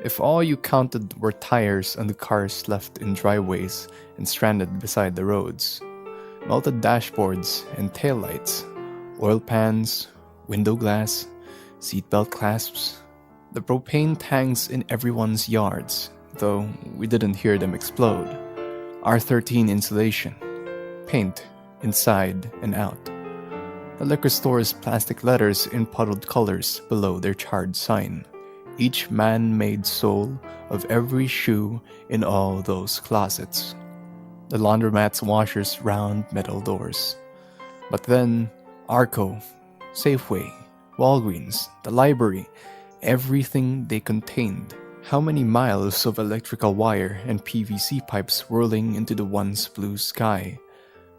If all you counted were tires on the cars left in driveways and stranded beside the roads, melted dashboards and taillights, oil pans, window glass, seatbelt clasps, the propane tanks in everyone's yards, though we didn't hear them explode, R13 insulation, paint inside and out, the liquor store's plastic letters in puddled colors below their charred sign, each man-made sole of every shoe in all those closets, the laundromat's washer's round metal doors. But then, Arco, Safeway, Walgreens, the library, everything they contained. How many miles of electrical wire and PVC pipes whirling into the once blue sky?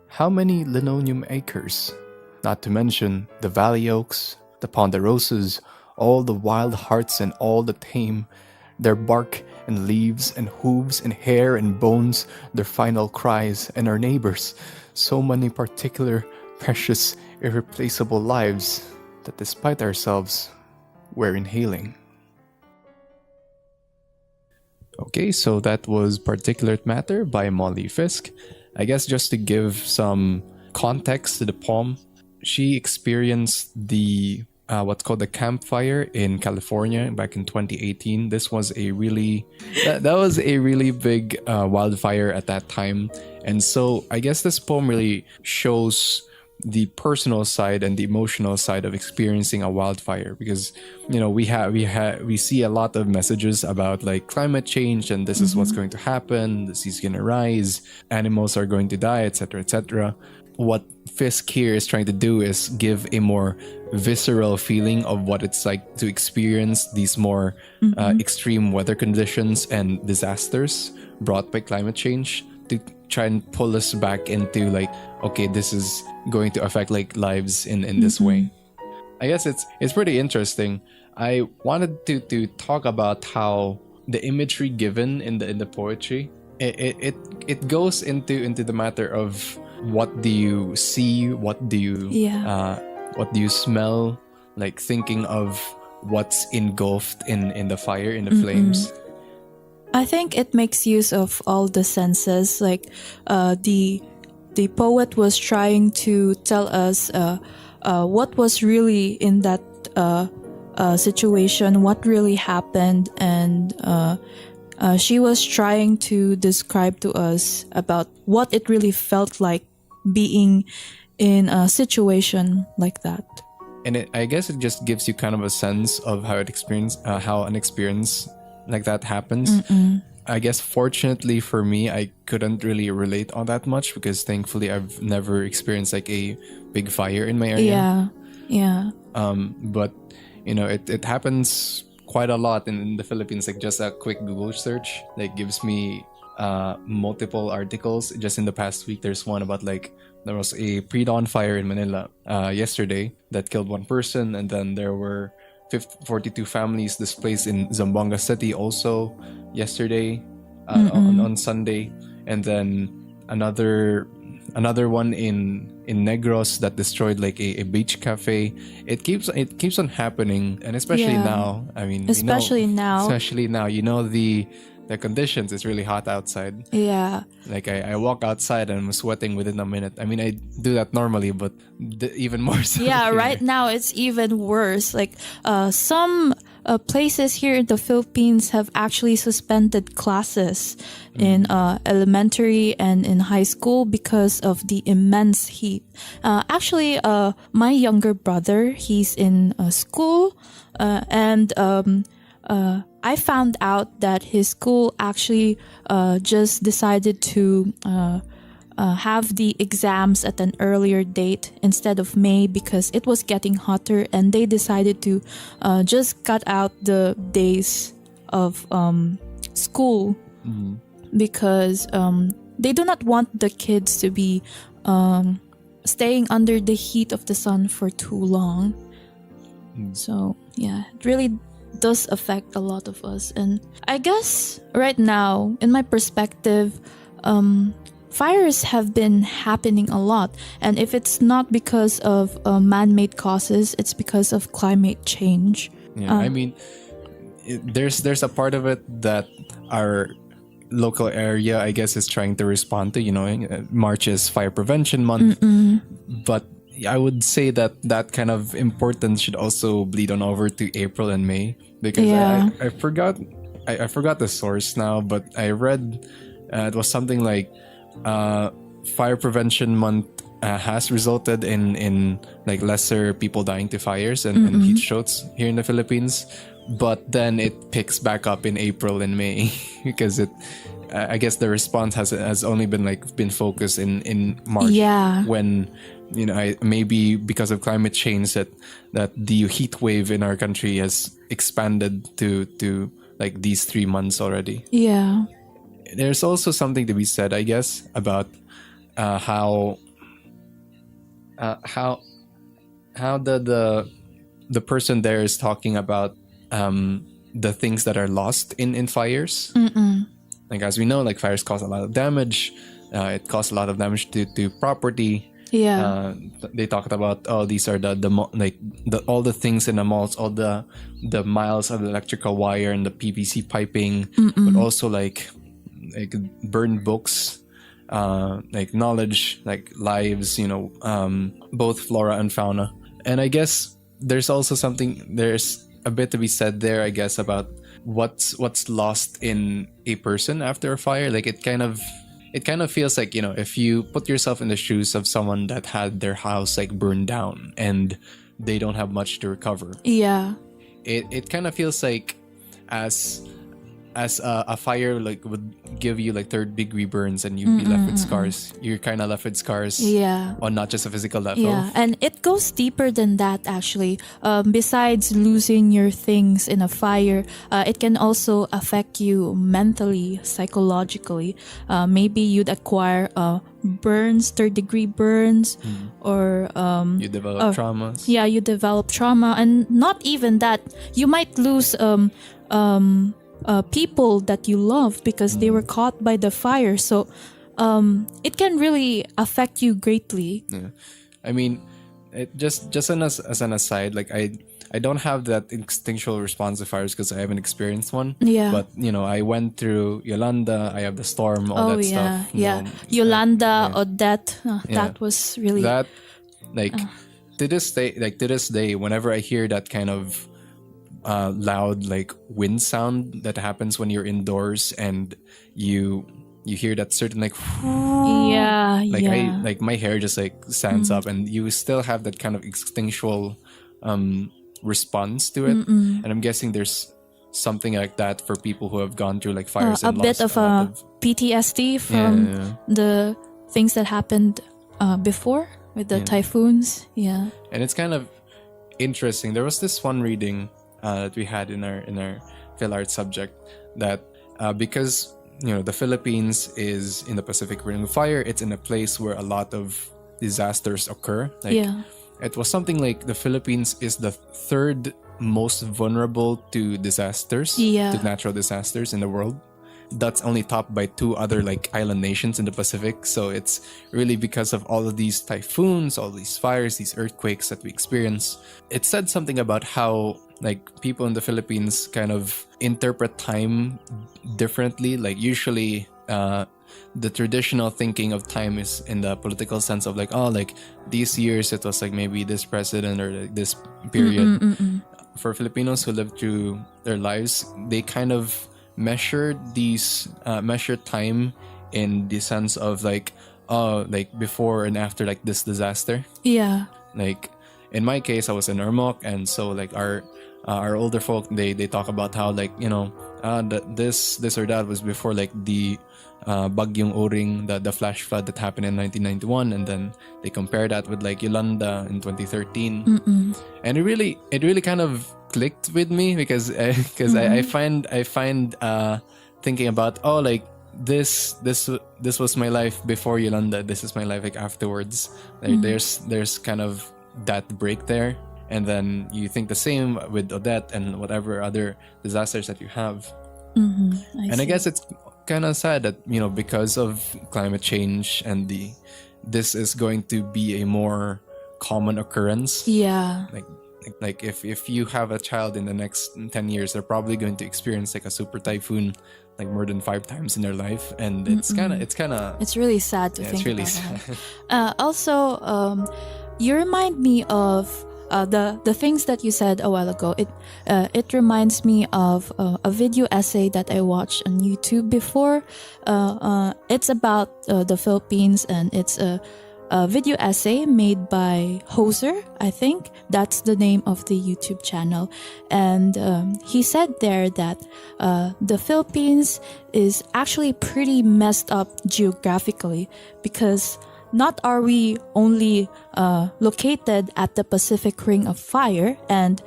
How many linoleum acres? Not to mention the valley oaks, the ponderosas, all the wild hearts and all the tame, their bark and leaves and hooves and hair and bones, their final cries, and our neighbors, so many particular, precious, irreplaceable lives that despite ourselves, we're inhaling. Okay, so that was Particulate Matter by Molly Fisk. I guess just to give some context to the poem, she experienced the what's called the campfire in California back in 2018. This was a really that was a really big wildfire at that time, and so I guess this poem really shows the personal side and the emotional side of experiencing a wildfire, because we see a lot of messages about like climate change and this is what's going to happen, the sea's going to rise, animals are going to die, etc., etc. What Fisk here is trying to do is give a more visceral feeling of what it's like to experience these more extreme weather conditions and disasters brought by climate change, to try and pull us back into like, okay, this is going to affect like lives in this way. I guess it's pretty interesting. I wanted to talk about how the imagery given in the poetry, it goes into the matter of what do you see, what do you smell, like thinking of what's engulfed in the fire, in the flames. I think it makes use of all the senses. Like the poet was trying to tell us what was really in that situation, what really happened, and she was trying to describe to us about what it really felt like being in a situation like that. And I guess it just gives you kind of a sense of how an experience like that happens. I guess fortunately for me, I couldn't really relate all that much because thankfully I've never experienced like a big fire in my area. Yeah. But it happens quite a lot in the Philippines. Like just a quick Google search like gives me multiple articles. Just in the past week, there's one about like there was a pre-dawn fire in Manila yesterday that killed one person, and then there were 42 families displaced in Zamboanga City also yesterday on Sunday, and then another one in Negros that destroyed like a beach cafe. It keeps on happening, and especially now. I mean, especially now, the conditions. It's really hot outside. Yeah. Like I walk outside and I'm sweating within a minute. I mean, I do that normally, but even more so. Yeah, here. right now it's even worse. Like some places here in the Philippines have actually suspended classes in elementary and in high school because of the immense heat. Actually, my younger brother, he's in school and I found out that his school actually just decided to have the exams at an earlier date instead of May because it was getting hotter, and they decided to just cut out the days of school because they do not want the kids to be staying under the heat of the sun for too long. So yeah, it really does affect a lot of us. And I guess right now, in my perspective, fires have been happening a lot, and if it's not because of man-made causes, it's because of climate change. I mean, there's a part of it that our local area, I guess, is trying to respond to. March is Fire Prevention Month, but I would say that that kind of importance should also bleed on over to April and May, because Yeah. I forgot the source now, but I read it was something like Fire Prevention Month has resulted in like lesser people dying to fires and heat strokes here in the Philippines, but then it picks back up in April and May because I guess the response has only been focused in March, Yeah. when maybe because of climate change that the heat wave in our country has expanded to like these 3 months already. Yeah. There's also something to be said, I guess, about how the person there is talking about the things that are lost in fires. Like, as we know, like, fires cause a lot of damage. It caused a lot of damage to property. Yeah. They talked about, oh, these are all the things in the malls, all the miles of electrical wire and the PVC piping, but also like burned books, like knowledge, like lives, both flora and fauna. And I guess there's a bit to be said there, I guess, about what's lost in a person after a fire. Like, it kind of feels like, if you put yourself in the shoes of someone that had their house like burned down and they don't have much to recover. Yeah. It kind of feels like as a fire like would give you like third-degree burns and you'd be left with scars. You're kind of left with scars. Yeah. On not just a physical level. Yeah, and it goes deeper than that, actually. Besides losing your things in a fire, it can also affect you mentally, psychologically. Maybe you'd acquire burns, third-degree burns, or You develop traumas. yeah, you develop trauma, and not even that. You might lose people that you love because they were caught by the fire. So it can really affect you greatly. Yeah. I mean, just as an aside, like, I don't have that instinctual response to fires because I haven't experienced one. Yeah. But I went through Yolanda. I have the storm, all that stuff. Yolanda, Odette, that was really that, like, to this day, whenever I hear that kind of loud like wind sound that happens when you're indoors and you hear that certain like like my hair just like stands up, and you still have that kind of instinctual response to it. And I'm guessing there's something like that for people who have gone through like fires a and bit lost of a PTSD from the things that happened before with the typhoons. Yeah. And it's kind of interesting. There was this one reading that we had in our Phil Art subject that because the Philippines is in the Pacific Ring of Fire, it's in a place where a lot of disasters occur. Like, it was something like the Philippines is the third most vulnerable to disasters, to natural disasters in the world. That's only topped by two other like island nations in the Pacific. So it's really because of all of these typhoons, all these fires, these earthquakes that we experience. It said something about how like people in the Philippines kind of interpret time differently. Like, usually the traditional thinking of time is in the political sense of like, oh, like these years it was like maybe this president or like this period. For Filipinos who live through their lives, they kind of measure time in the sense of like, oh, like before and after like this disaster. Yeah. Like, in my case, I was in Ormoc, and so like our older folk, they talk about how like that this or that was before like the Bagyong Oring, the flash flood that happened in 1991, and then they compare that with like Yolanda in 2013. And it really kind of clicked with me because I find thinking about, oh, like this was my life before Yolanda, this is my life like afterwards. Like, there's kind of that break there, and then you think the same with Odette and whatever other disasters that you have. I guess it's kind of sad that because of climate change and this is going to be a more common occurrence. Yeah. Like, Like if you have a child in the next 10 years, they're probably going to experience like a super typhoon like more than 5 times in their life, and it's kind of It's really sad to yeah, think it's really about sad. that. Also, you remind me of the things that you said a while ago. It reminds me of a video essay that I watched on YouTube before. It's about the Philippines, and it's a video essay made by Hoser, I think. That's the name of the YouTube channel. And he said there that the Philippines is actually pretty messed up geographically, because not are we only located at the Pacific Ring of Fire, and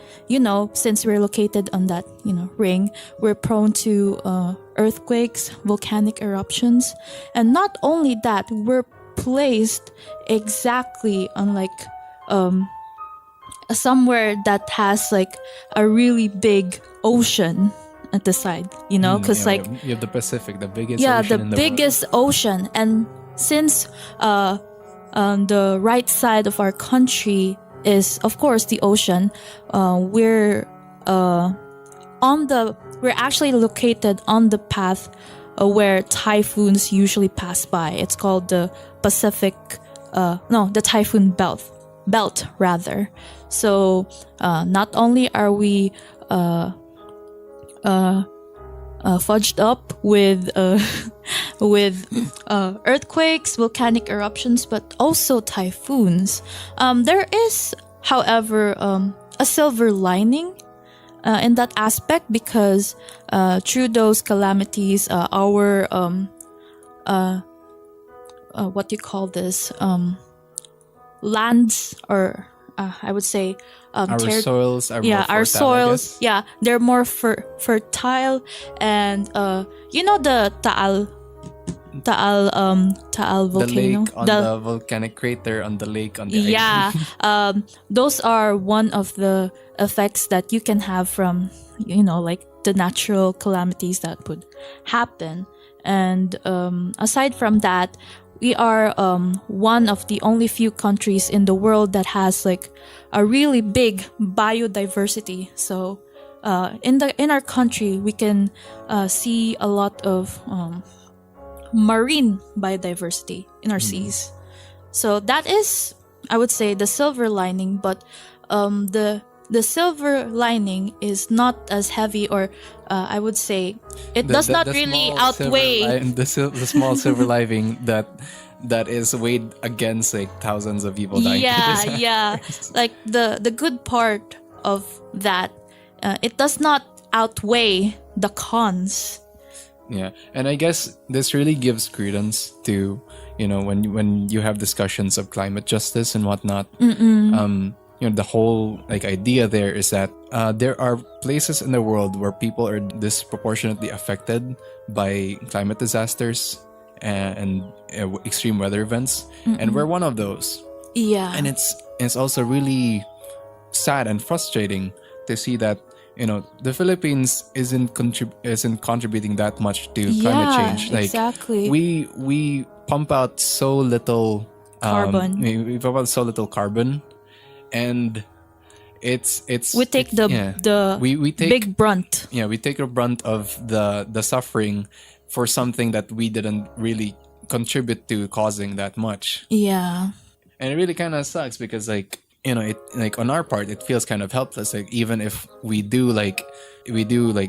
since we're located on that ring, we're prone to earthquakes, volcanic eruptions, and not only that, we're placed exactly on like somewhere that has like a really big ocean at the side, because Yeah, you have the Pacific, the biggest yeah, ocean the in the biggest ocean. And since on the right side of our country is of course the ocean, we're actually located on the path where typhoons usually pass by. It's called the Pacific, the typhoon belt rather. So not only are we fudged up with earthquakes, volcanic eruptions, but also typhoons. There is, however, a silver lining in that aspect, because through those calamities, our what do you call this, lands, or I would say our soils are more our fertile, I soils, guess. yeah, they're more fertile. And the Taal The volcano, lake on the volcanic crater on the lake on the yeah, those are one of the effects that you can have from like the natural calamities that would happen. And aside from that, we are one of the only few countries in the world that has like a really big biodiversity. So in our country, we can see a lot of marine biodiversity in our seas. So that is, I would say, the silver lining. But the silver lining is not as heavy, or I would say it does not really outweigh the small silver lining that is weighed against like thousands of people dying. yeah. Like the good part of that, it does not outweigh the cons. Yeah, and I guess this really gives credence to when you have discussions of climate justice and whatnot. The whole like idea there is that there are places in the world where people are disproportionately affected by climate disasters and extreme weather events, and we're one of those. Yeah, And it's also really sad and frustrating to see that the Philippines isn't contributing that much to climate change. Like exactly. we pump out so little Carbon. we pump out so little carbon, and it's We take the we take big brunt. yeah, we take the brunt of the suffering for something that we didn't really contribute to causing that much. Yeah. And it really kind of sucks because it like on our part it feels kind of helpless. Like even if we do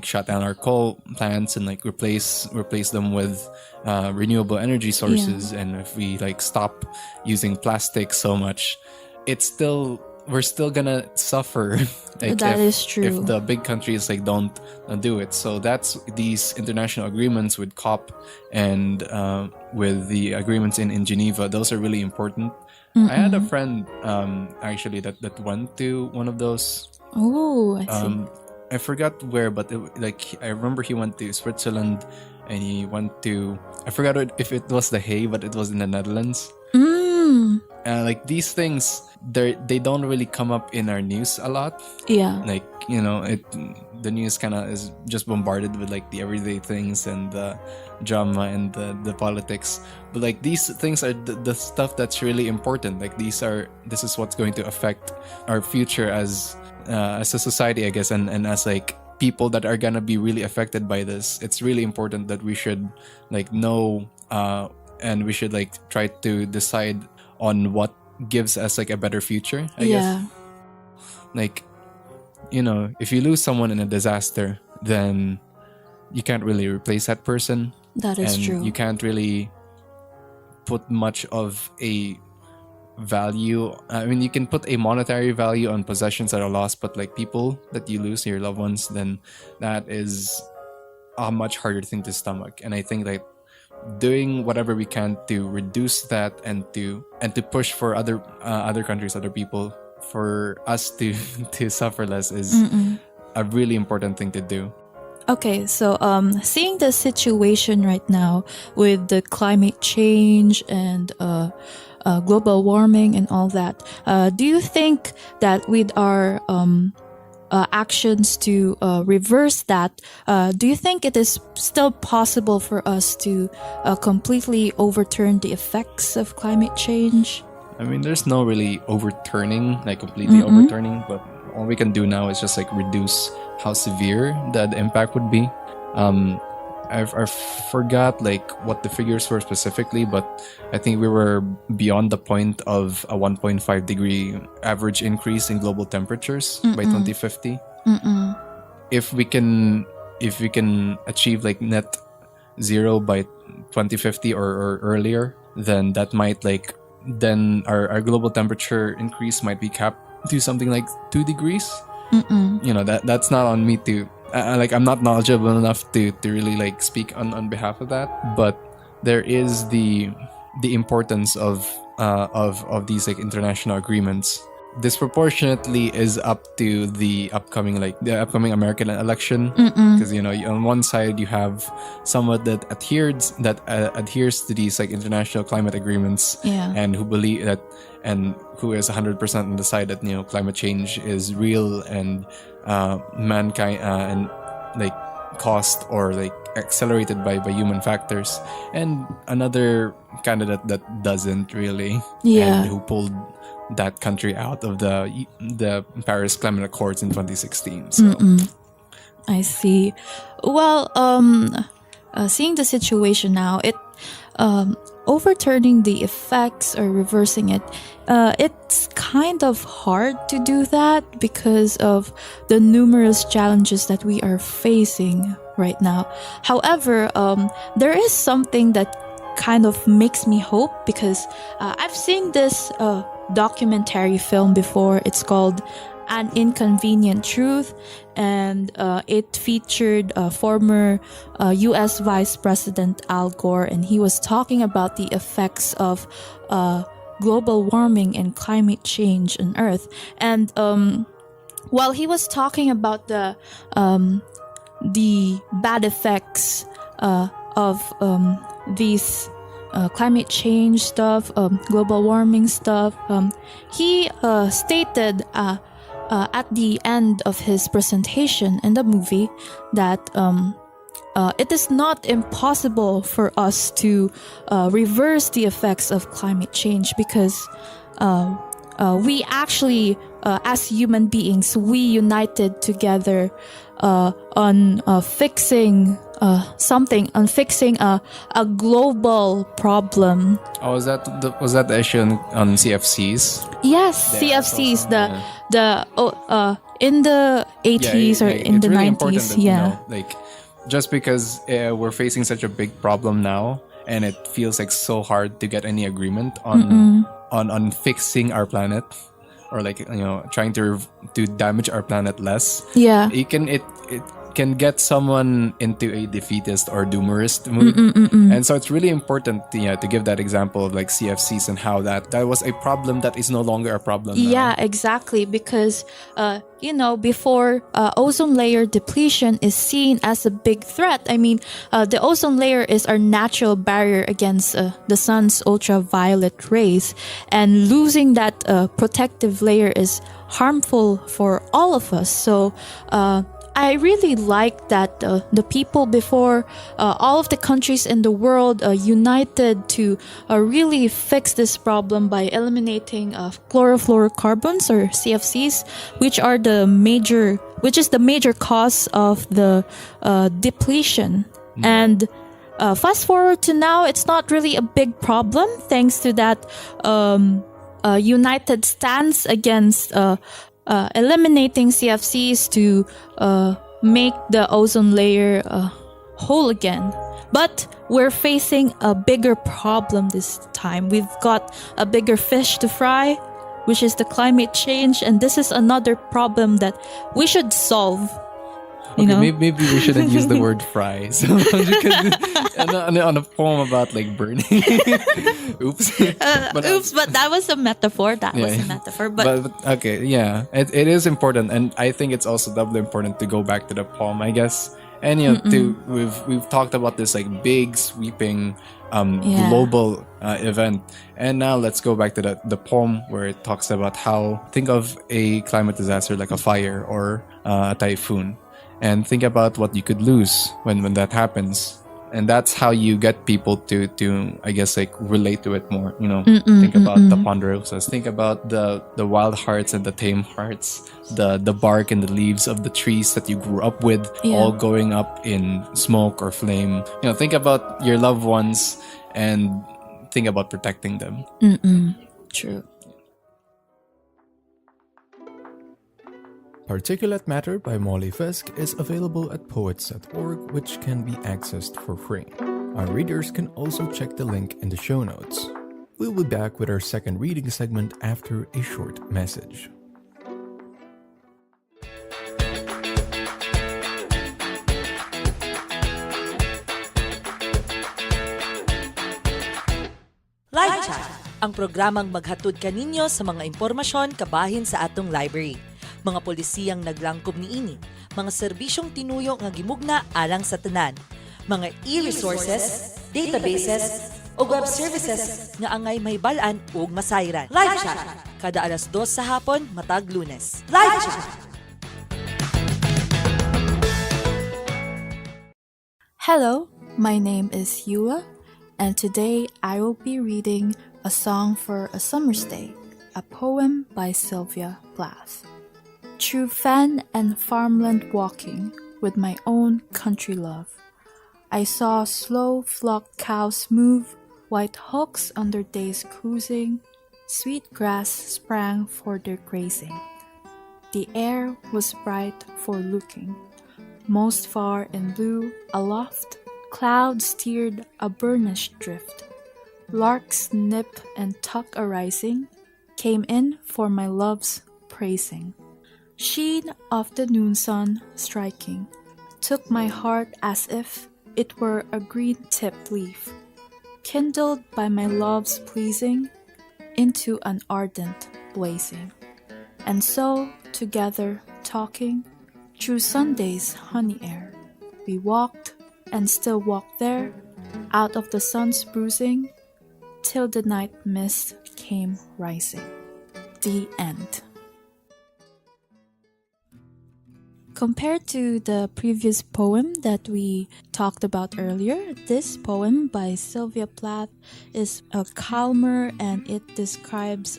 shut down our coal plants and like replace them with renewable energy sources, and if we like stop using plastic so much, we're still gonna suffer. Like That is true. If the big countries like don't do it. So that's these international agreements with COP and with the agreements in Geneva. Those are really important. I had a friend actually that went to one of those. Oh, I see. I forgot where, but I remember he went to Switzerland, and he went to, I forgot if it was The Hague, but it was in the Netherlands. Like these things, they don't really come up in our news a lot. Yeah. Like the news kind of is just bombarded with like the everyday things and the drama and the politics. But like these things are the stuff that's really important. Like this is what's going to affect our future as as a society, I guess, and as like people that are gonna be really affected by this, it's really important that we should like know and we should like try to decide on what gives us like a better future, I guess. Like, you know, if you lose someone in a disaster, then you can't really replace that person. That is and true. You can't really put much of a value. I mean, you can put a monetary value on possessions that are lost, but like people that you lose, your loved ones, then that is a much harder thing to stomach. And I think like doing whatever we can to reduce that and to push for other countries, other people, for us to to suffer less is a really important thing to do. Okay, so seeing the situation right now with the climate change and global warming and all that, do you think that with our actions to reverse that, do you think it is still possible for us to completely overturn the effects of climate change? I mean, there's no really overturning, like completely overturning, but all we can do now is just like reduce how severe the impact would be. I forgot like what the figures were specifically, but I think we were beyond the point of a 1.5 degree average increase in global temperatures by 2050. If we can achieve like net zero by 2050 or earlier, then that might like then our global temperature increase might be capped to something like 2 degrees. You know, that's not on me to like I'm not knowledgeable enough to really like speak on behalf of that, but there is the importance of these like international agreements disproportionately is up to the upcoming American election, because you know, on one side you have someone that adheres to these like international climate agreements, and who believe that, and who is 100% on the side that, you know, climate change is real and mankind and like caused or like accelerated by human factors, and another candidate that doesn't really, and who pulled that country out of the Paris Climate Accords in 2016. So I see. Well, seeing the situation now, it overturning the effects or reversing it, it's kind of hard to do that because of the numerous challenges that we are facing right now. However, there is something that kind of makes me hope, because I've seen this documentary film before. It's called An Inconvenient Truth, and it featured former US Vice President Al Gore, and he was talking about the effects of global warming and climate change on Earth. And while he was talking about the bad effects of these climate change stuff, global warming stuff, he stated at the end of his presentation in the movie that it is not impossible for us to reverse the effects of climate change, because we actually, as human beings, we united together on fixing a global problem. oh, was that the issue on CFCs? Yes, Yeah, CFCs, awesome. in the 80s or in it's the really 90s. important that, you know, like, just because we're facing such a big problem now, and it feels like so hard to get any agreement on fixing our planet, or like, you know, trying to damage our planet less. It can get someone into a defeatist or doomerist mood. And so it's really important to give that example of like CFCs and how that was a problem that is no longer a problem now. Yeah, exactly. Because, before ozone layer depletion is seen as a big threat. I mean, the ozone layer is our natural barrier against the sun's ultraviolet rays. And losing that protective layer is harmful for all of us. So, I really like that the people before all of the countries in the world united to really fix this problem by eliminating chlorofluorocarbons or CFCs, which is the major cause of the depletion. And fast forward to now, it's not really a big problem thanks to that united stance against eliminating CFCs to make the ozone layer whole again. But we're facing a bigger problem this time. We've got a bigger fish to fry, which is the climate change, and this is another problem that we should solve. Maybe we shouldn't use the word fry. So because on a poem about like burning. Oops. But that was a metaphor. But okay, yeah, it is important, and I think it's also doubly important to go back to the poem, I guess. And we've talked about this like big sweeping global event, and now let's go back to the poem where it talks about how think of a climate disaster like a fire or a typhoon. And think about what you could lose when that happens. And that's how you get people to I guess, like relate to it more. Think about the ponderosas. Think about the wild hearts and the tame hearts. The bark and the leaves of the trees that you grew up with, all going up in smoke or flame. Think about your loved ones and think about protecting them. True. Particulate Matter by Molly Fisk is available at poets.org, which can be accessed for free. Our readers can also check the link in the show notes. We'll be back with our second reading segment after a short message. Live Chat, ang programang maghatod kaninyo sa mga impormasyon kabahin sa atong library. Mga polisiyang naglangkob niini, mga serbisyong tinuyo nga gimugna alang sa tanan, mga e-resources, databases, o web services nga angay mahibalan ug masayran. Live Chat, kada alas 2 sa hapon matag Lunes. Live Chat! Hello, my name is Yua, and today I will be reading A Song for a Summer's Day, a poem by Sylvia Plath. Through fen and farmland walking with my own country love, I saw slow flocked cows move, white hawks on their days cruising, sweet grass sprang for their grazing. The air was bright for looking, most far in blue aloft, clouds steered a burnished drift. Larks nip and tuck arising, came in for my love's praising. Sheen of the noon sun striking took my heart as if it were a green tipped leaf, kindled by my love's pleasing into an ardent blazing. And so, together talking, through Sunday's honey air, we walked and still walked there, out of the sun's bruising, till the night mist came rising. The end. Compared to the previous poem that we talked about earlier, this poem by Sylvia Plath is calmer, and it describes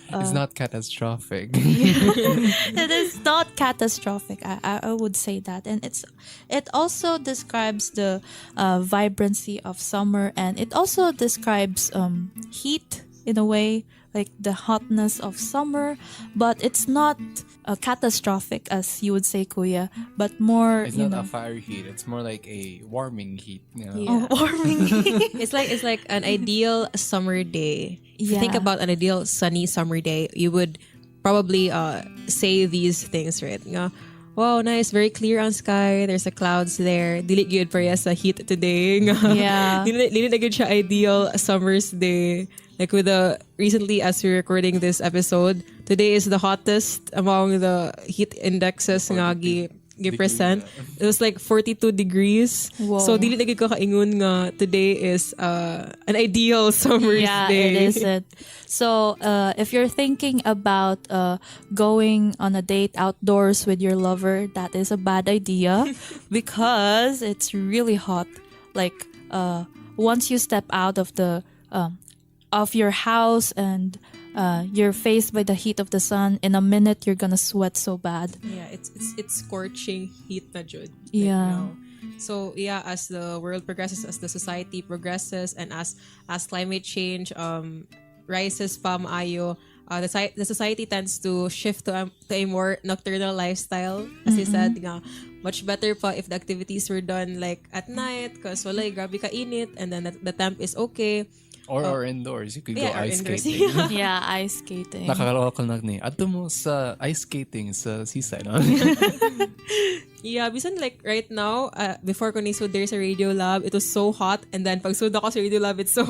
it's not catastrophic. It is not catastrophic. I would say that, and it also describes the vibrancy of summer, and it also describes heat in a way, like the hotness of summer, but it's not catastrophic as you would say, Kuya, but more it's not a fire heat, it's more like a warming heat, warming heat. It's like an ideal summer day. If you think about an ideal sunny summer day, you would probably say these things, right? Wow, nice, very clear on sky, there's a clouds there, dili gyud pareha sa heat today. Dili na gyud siya ideal summer's day. Like recently as we're recording this episode, today is the hottest among the heat indexes nga gipresent. It was like 42 degrees. Whoa. So dili na gid ko kaingon nga today is an ideal summer's Yeah, day. it is it. So, if you're thinking about going on a date outdoors with your lover, that is a bad idea because it's really hot. Like, once you step out of the of your house and you're faced by the heat of the sun, in a minute you're gonna sweat so bad. Yeah, it's scorching heat na jud. Yeah. Now. So yeah, as the world progresses, as the society progresses, and as climate change rises pa maayo, the society tends to shift to a more nocturnal lifestyle. As you said, nga, much better pa if the activities were done like at night, because walay grabe ka init, and then the temp is okay. Or indoors. You could go or ice indoors. skating. Yeah, ice skating. Nakakalawa ko na ni. Ato mo sa ice skating sa seaside. No? Yeah, bisan like right now, before ko nisud there sa Radio Lab, it was so hot, and then pag sud ako sa Radio Lab, it's a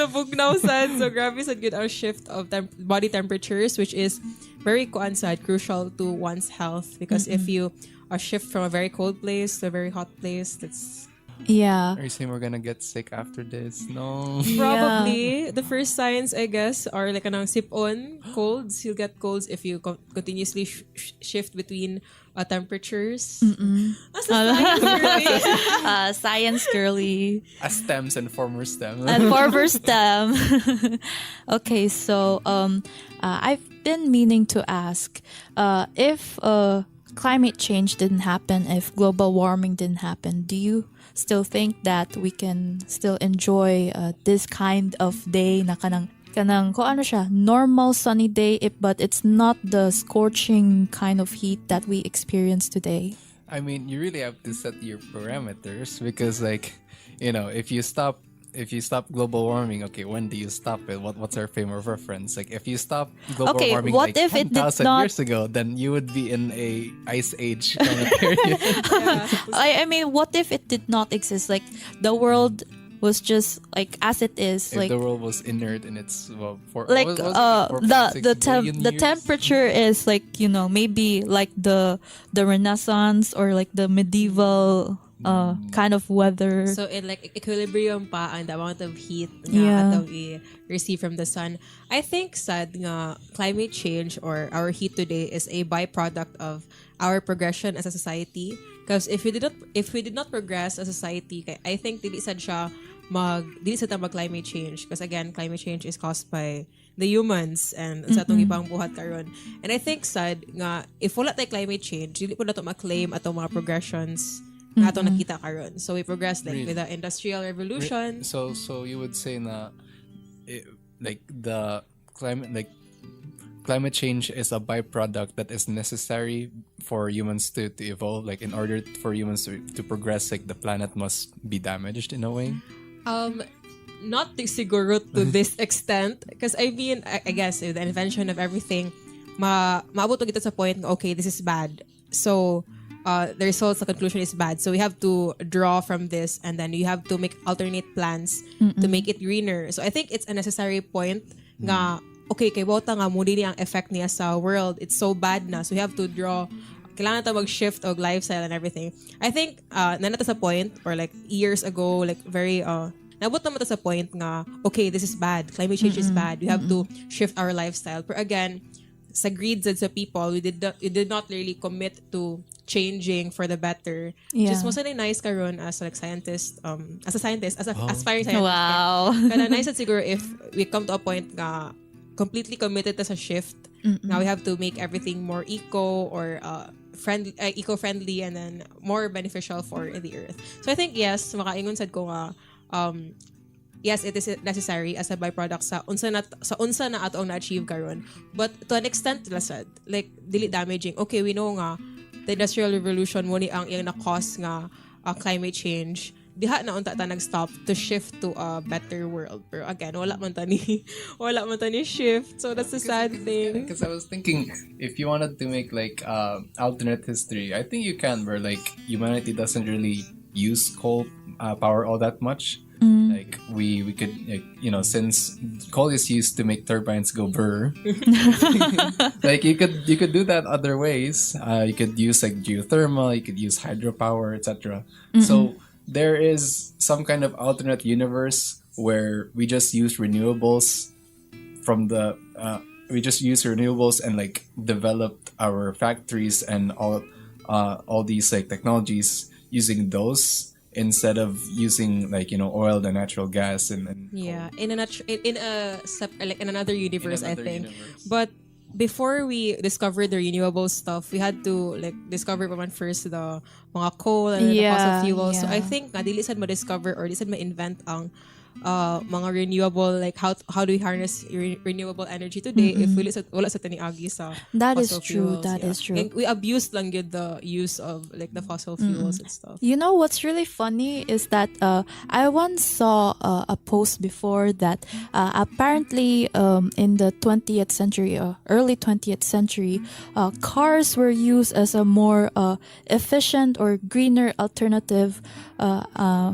bugnaw sad. So grabe sad good our shift of body temperatures, which is very sad, crucial to one's health, because if you shift from a very cold place to a very hot place, that's Yeah. Are you saying we're gonna get sick after this? No. probably the first signs, I guess, are like anong sip-on colds. You'll get colds if you continuously shift between temperatures. As a science girly. Science girly. As stems and former stem. And former stem. Okay, so I've been meaning to ask if climate change didn't happen, if global warming didn't happen, do you still think that we can still enjoy this kind of day na kanang ko ano siya, normal sunny day, but it's not the scorching kind of heat that we experience today? I mean, you really have to set your parameters because, like, you know, if you stop global warming, okay, when do you stop it? What's our frame of reference? Like, if you stop global Okay, warming what like if it did 10,000 not- years ago, then you would be in a ice age kind of period. I mean, what if it did not exist? Like, the world was just like as it is, If like the world was inert in its like what was it, 4.6 billion the years? temperature is like, you know, maybe like the Renaissance or like the medieval kind of weather. So in like equilibrium pa ang the amount of heat Yeah. nga atong i-receive from the sun. I think sad nga climate change or our heat today is a byproduct of our progression as a society. Because if we did not progress as a society, I think dili sad ta mag climate change, because again climate change is caused by the humans and sa atong ibang buhat karon. And I think sad nga if wala tay climate change, dili po nato ma-claim atong mga progressions nga atong nakita karon. So we progress like Really? with the industrial revolution. So you would say na like the climate change is a byproduct that is necessary for humans to evolve. Like, in order for humans to progress, like the planet must be damaged in a way. Not siguro to this extent, because I mean I guess with the invention of everything, maabot kita sa point nga, okay, this is bad. So the results, the conclusion is bad. So we have to draw from this, and then you have to make alternate plans to make it greener. So I think it's a necessary point nga, okay, kay bota nga mo din ang effect niya sa world. It's so bad na. So we have to draw, kailangan ta mag-shift og lifestyle and everything. I think nanata sa point, or like years ago, like very nabot naman ta sa point nga, okay, this is bad. Climate change is bad. We have to shift our lifestyle. But again, sa greed sa people, we did not really commit to changing for the better. Yeah. Just mo sa nice karon as like scientist, as aspiring scientist. Wow. Kana nice at siguro if we come to a point nga completely committed to sa shift. Now we have to make everything more eco-friendly and then more beneficial for the earth. So I think yes, makaingon sad ko nga yes, it is necessary as a byproduct sa unsa na ato ang na-achieve karon. But to an extent lasad, like dili damaging. Okay, we know nga the industrial revolution mo ni ang iyang na-cause nga climate change. Diha na unta ta nag-stop to shift to a better world. Pero again, wala man ta ni shift. So that's the sad thing. Because I was thinking, if you wanted to make like alternate history, I think you can, where like humanity doesn't really use coal power all that much. Like we could, like, since coal is used to make turbines go burr, like you could do that other ways. You could use like geothermal, you could use hydropower, etc. So there is some kind of alternate universe where we just use renewables from the we just use renewables and like developed our factories and all these like technologies using those instead of using like oil and natural gas and Yeah, like in another universe, I another think. universe. But before we discovered the renewable stuff, we had to like discover pa man first the mga coal and then the fossil Yeah, fuels. So I yeah. think nga dili sad ma-discover or dili sad ma-invent ang mga renewable, like how do we harness renewable energy today if wala sa taniagi sa That is fossil true. fuels. That is true. And we abused lang yun the use of like the fossil fuels and stuff. You know what's really funny is that I once saw a post before that apparently in the 20th century, early 20th century, cars were used as a more efficient or greener alternative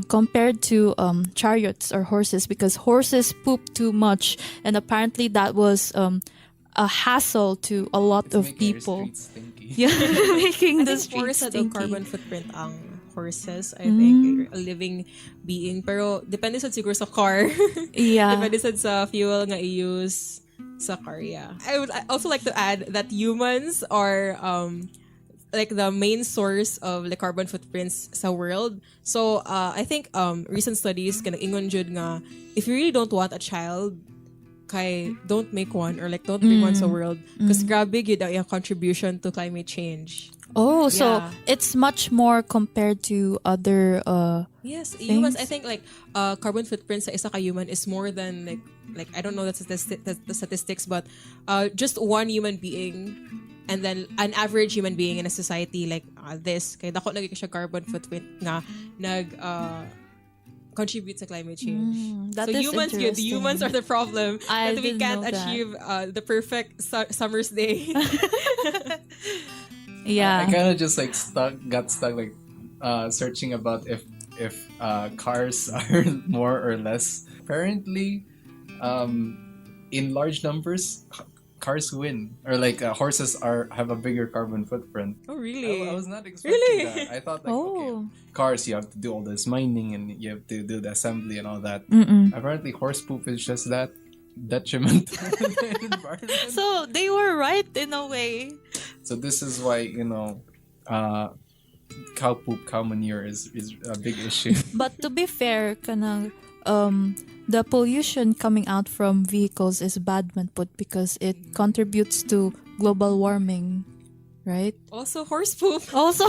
compared to chariots or horses, because horses poop too much, and apparently that was a hassle to a lot of Making our people. streets stinky. Yeah, making I the think streets horse had a stinky. carbon footprint ang horses, I think, a living being. Pero depende sa siguro sa car. Yeah. Depende sa fuel nga i-use sa car, yeah. I would also like to add that humans are like the main source of the carbon footprints sa world. So I think recent studies ingon jud nga if you really don't want a child, kay don't make one or like don't bring one sa world, because grabe gyud ang iyang contribution to climate change. Oh, so Yeah. it's much more compared to other Yes, humans. I things? think like carbon footprint sa isa ka human is more than like I don't know the statistics, but just one human being, and then an average human being in a society like this, kay dako lagi siya carbon footprint nga contribute sa climate change. that So is humans, the interesting. humans are the problem. I that we didn't can't know that. achieve the perfect summer's day. I Yeah. kind of just like got stuck like searching about if cars are more or less. Apparently, in large numbers, cars win, or like horses have a bigger carbon footprint. Oh really? I was not expecting Really? that. I thought like Oh. okay, cars you have to do all this mining and you have to do the assembly and all that. Apparently, horse poop is just that detrimental to the environment. So they were right in a way. So this is why cow poop, cow manure is a big issue. But to be fair, kanang the pollution coming out from vehicles is bad man put, because it contributes to global warming, right? Also horse poop. Also,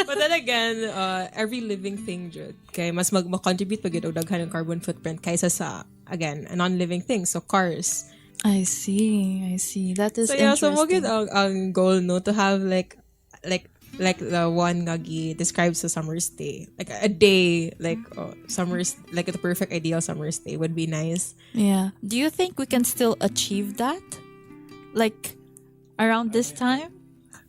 But then again, every living thing jud kay mas mag-contribute pag og daghan ng carbon footprint kaysa sa again a non-living thing, so cars. I see. That is So yeah, so interesting. mo ang goal no to have like the one nga describes the summer's day, like a day like summer's, like the perfect ideal summer's day would be nice. Yeah. Do you think we can still achieve that? Like around this time?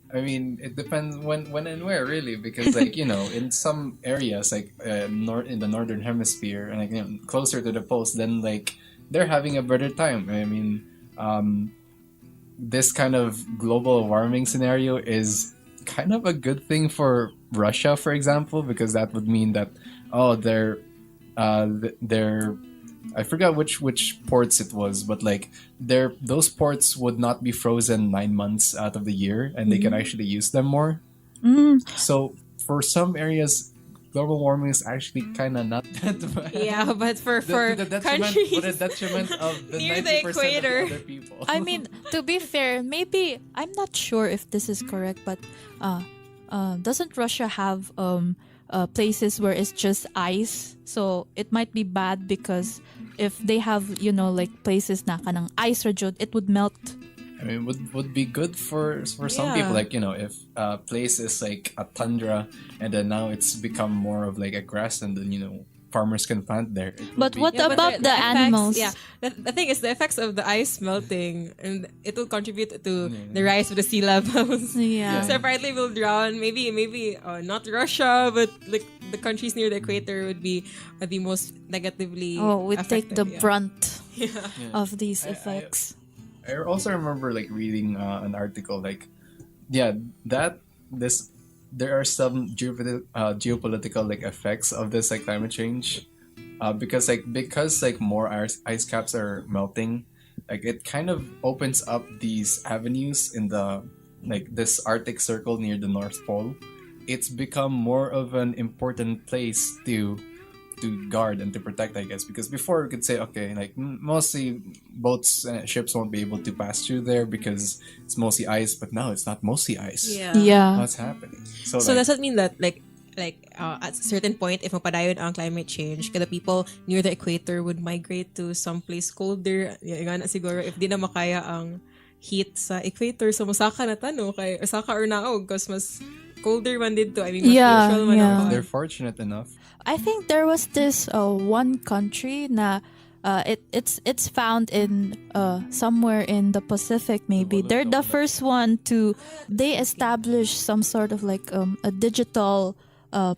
I mean, it depends when and where really, because like in some areas like in the northern hemisphere and like closer to the poles, then like they're having a better time. I mean, this kind of global warming scenario is kind of a good thing for Russia, for example, because that would mean that they're I forgot which ports it was, but like those ports would not be frozen 9 months out of the year, and they can actually use them more. So for some areas, global warming is actually kind of not that bad. Yeah, but for To the detriment, countries for the detriment of the near 90% the of equator. the other people. I mean, to be fair, maybe I'm not sure if this is correct, but doesn't Russia have places where it's just ice? So it might be bad because if they have like places na kanang ice ra jud, it would melt. I mean, would be good for some Yeah. people. Like if a place is like a tundra, and then now it's become more of like a grassland, then farmers can plant there. It would But be- what Yeah, but about the effects, animals? Yeah, the thing is the effects of the ice melting, and it will contribute to the rise of the sea levels. Yeah. So apparently we'll drown. Maybe not Russia, but like the countries near the equator would be the most negatively. Oh, we take affected, the yeah. brunt of these effects. I also remember like reading an article like, yeah, that this there are some geopolitical like effects of this like climate change, because like more ice caps are melting, like it kind of opens up these avenues in the like this Arctic Circle near the North Pole. It's become more of an important place to guard and to protect, I guess, because before we could say, okay, like mostly boats and ships won't be able to pass through there because it's mostly ice, but now it's not mostly ice. Yeah. What's happening? So So like, does that mean that at a certain point, if mapadayon ang climate change, kada people near the equator would migrate to someplace colder? Nga na siguro, if di na makaya ang heat sa equator, so musaka na tano kay usaka or naog because mas colder man dito. I mean, mas Yeah, usual man yeah. ang they're fortunate enough. I think there was this one country na it's found in somewhere in the Pacific maybe. They're the first one to they establish some sort of like a digital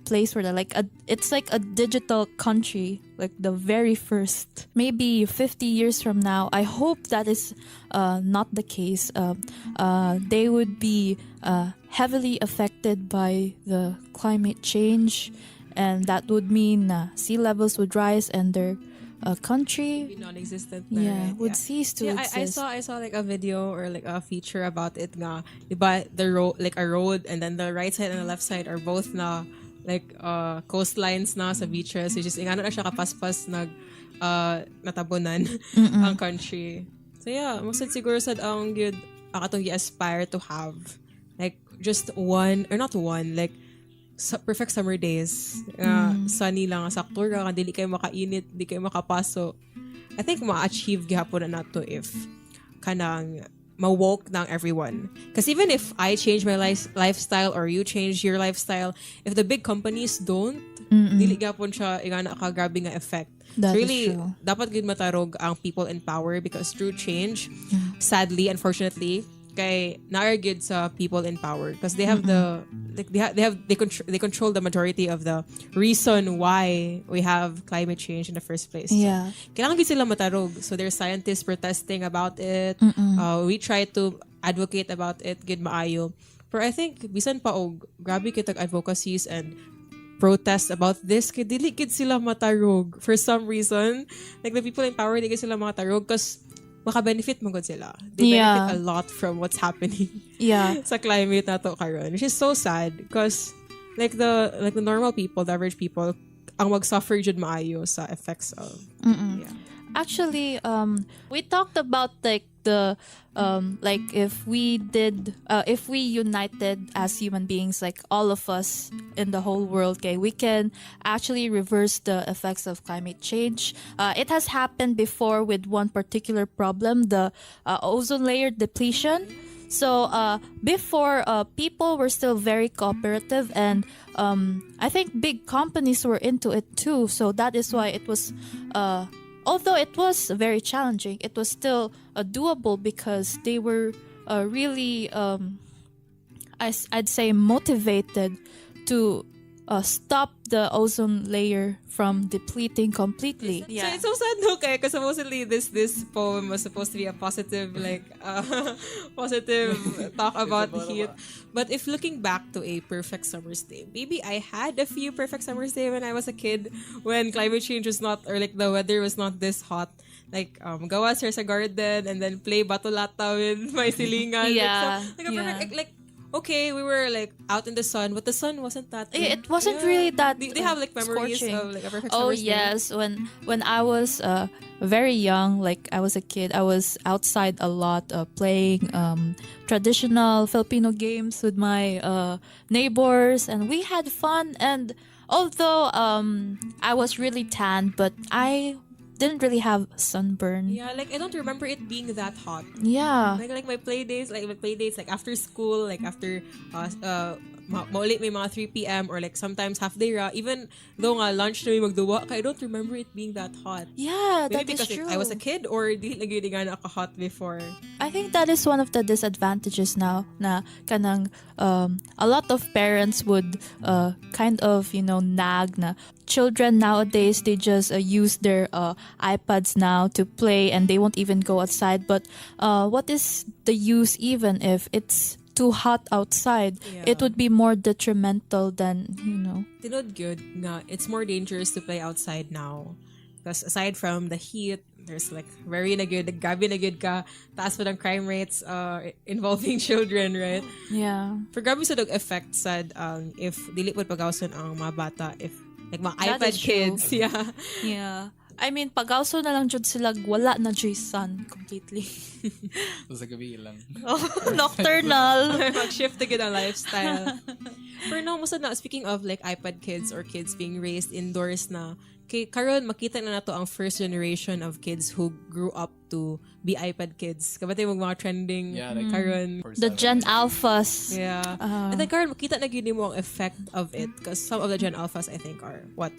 place where they're like it's like a digital country, like the very first. Maybe 50 years from now, I hope that is not the case. They would be heavily affected by the climate change, and that would mean sea levels would rise and their country non-existent na, right? would cease to exist. I saw like a video or like a feature about it nga, diba, the road, like a road, and then the right side and the left side are both na like coastlines na sa beaches, which is ingano na siya kapaspas natabunan ang country. So yeah, most siguro sad ang good akatong i-aspire to have like just one or not one, like perfect summer days. Sunny lang, sakto ra, dili kayo makainit, di kayo makapaso. I think ma-achieve gihapon na nato if kanang ma-woke ng everyone. Because even if I change my lifestyle or you change your lifestyle, if the big companies don't, dili gihapon siya ingana ka grabe nga effect. That is really, true. dapat gid matarog ang people in power because true change, sadly, unfortunately, kay naargid sa people in power because they have the like they control the majority of the reason why we have climate change in the first place. Yeah. So, kailangan gid sila matarog. So there's scientists protesting about it. We try to advocate about it gid maayo. But I think bisan pa og grabe kitag advocacies and protests about this kay dili gid sila matarog for some reason. Like the people in power di gid sila matarog because maka-benefit mo gud sila. They benefit a lot from what's happening sa climate nato karon, which is so sad because like the normal people, the average people, ang mag-suffer jud maayo sa effects of Actually, we talked about like the like if we united as human beings, like all of us in the whole world, okay, we can actually reverse the effects of climate change. It has happened before with one particular problem, the ozone layer depletion. So before, people were still very cooperative, and I think big companies were into it too. So that is why it was, although it was very challenging, it was still doable because they were really, I'd say, motivated to stop the ozone layer from depleting completely. So it's so sad, no, kaya because supposedly this poem was supposed to be a positive, like, positive talk about the heat. But if looking back to a perfect summer's day, maybe I had a few perfect summer's day when I was a kid, when climate change was not, or like the weather was not this hot. Like, gawa sa garden and then play batulata with my silingan. Yeah. Like, so, like a perfect, like, okay, we were like out in the sun, but the sun wasn't that. It wasn't really that. They have like memories scorching. of like a perfect Oh summer's day. yes, when I was very young, like I was a kid, I was outside a lot, playing traditional Filipino games with my neighbors, and we had fun. And although I was really tan, but I didn't really have sunburn. Yeah, like I don't remember it being that hot. Yeah. Like my play dates, like after school, like after maulit may mga 3 p.m. or like sometimes half day ra. Even though nga lunch na may magduwa, I don't remember it being that hot. Yeah, Maybe that is because true. I was a kid or di lagi nga naka-hot before. I think that is one of the disadvantages now na kanang a lot of parents would kind of nag na children nowadays they just use their iPads now to play and they won't even go outside, but what is the use even if it's too hot outside? Yeah. It would be more detrimental than Tinod good nga it's more dangerous to play outside now. Because aside from the heat, there's like very na good, gabi na good ka, taas pa ng crime rates involving children, right? Yeah. For grabe sa dog effect sad if dili po pagawson ang mga bata, if like mga That iPad is true. kids, yeah. Yeah. I mean, pag-also na lang jud sila, wala na jud sun completely. So sa gabi lang. Nocturnal. Mag-shift agad ang lifestyle. Pero no, musta na, speaking of like iPad kids or kids being raised indoors na, kay karon makita na nato ang first generation of kids who grew up to be iPad kids. Kabati mo mga trending like karon. The Gen Alphas. Yeah. And then karon makita na gyud mo ang effect of it because some of the Gen Alphas I think are what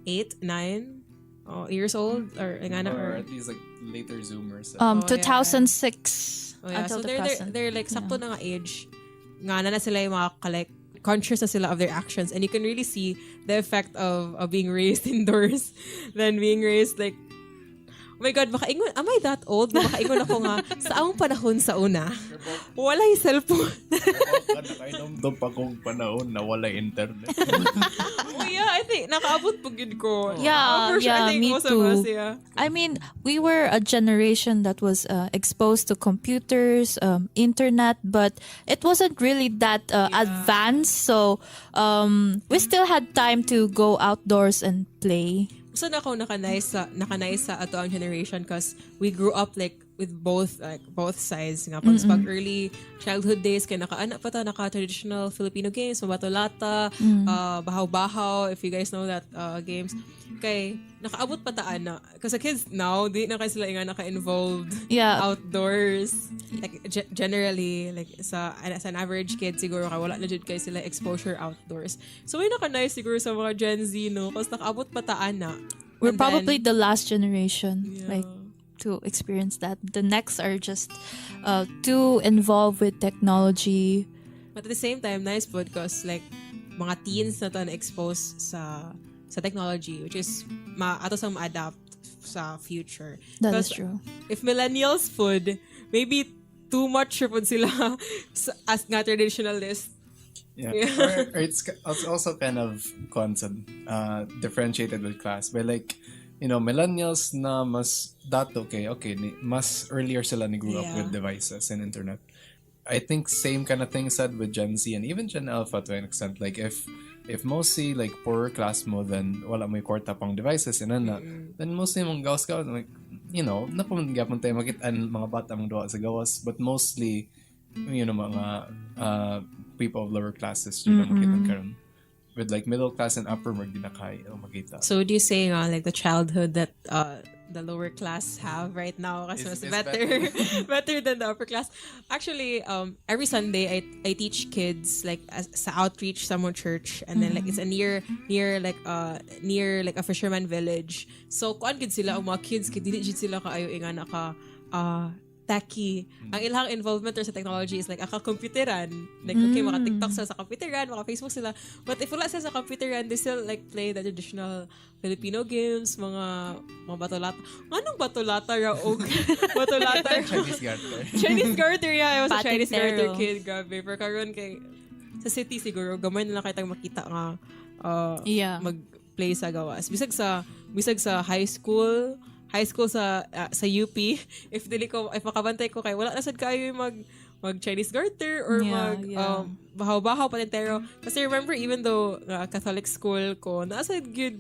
8, 9 years old or Or at least like later Zoomers. 2006 Oh, yeah. until So the present. they're like sakto na nga age. Nga na sila yung mga collect conscious na sila of their actions and you can really see the effect of being raised indoors than being raised like oh my God, baka ingon, am I that old? Baka ingon ako nga, sa among panahon sa una, wala yung cellphone. Nakainom doon pa kong panahon na wala internet. Oh yeah, I think, nakaabot po gid ko. Yeah, for sure, I think me most of too. us, yeah. I mean, we were a generation that was exposed to computers, internet, but it wasn't really that advanced. So we still had time to go outdoors and play. So na ako nakanay sa ato ang generation because we grew up like with both sides nga pag early childhood days kay naka traditional Filipino games mabatolata bahaw-bahaw if you guys know that games kay nakaabot pa taan na kasi kids now di na kay sila nga naka-involved outdoors like generally like sa an average kid siguro kay wala na jud kay sila exposure outdoors so may nakanay siguro sa mga Gen Z no kasi nakaabot pa taan na. We're probably the last generation Yeah. like to experience that. The next are just too involved with technology. But at the same time, nice po because like mga teens na to na-expose sa technology which is ato sa ma-adapt sa future. That is 'Cause true. If millennials food, maybe too much po sila as nga traditionalist. Yeah. Or it's also kind of concept differentiated with class. But like, millennials na mas dato mas earlier sila ni grew up with devices and internet. I think same kind of thing said with Gen Z and even Gen Alpha to an extent. Like if mostly like poorer class mo then wala may korta pang devices and then mostly mong gawas like napamanggapon tayo makitaan mga bata mong duwa sa gawas but mostly mga people of lower classes yun ang makita karon with like middle class and upper mag dinakay makita. So would you say like the childhood that the lower class have right now kasi mas better better than the upper class? Actually, every Sunday I teach kids like sa outreach sa mga church and then like it's a near like a fisherman village. So kuan gid sila ang mga kids kay dili gid sila kaayo nga naka techie. Ang ilang involvement sa technology is like computeran. Like, okay, maka TikTok sila sa computeran, maka Facebook sila. But if wala sila sa computeran, they still like play the traditional Filipino games, mga batolata. Anong batolata raog? Batolata. Chinese garter, yeah. I was a Chinese garter kid. Grabe. Pero karon kay sa city siguro, gamay na lang kitang makita nga mag-play sa gawas. Bisag sa high school sa UP if makabantay ko kay wala na sad kayo mag Chinese garter or bahaw-bahaw patentero kasi remember even though Catholic school ko nasa good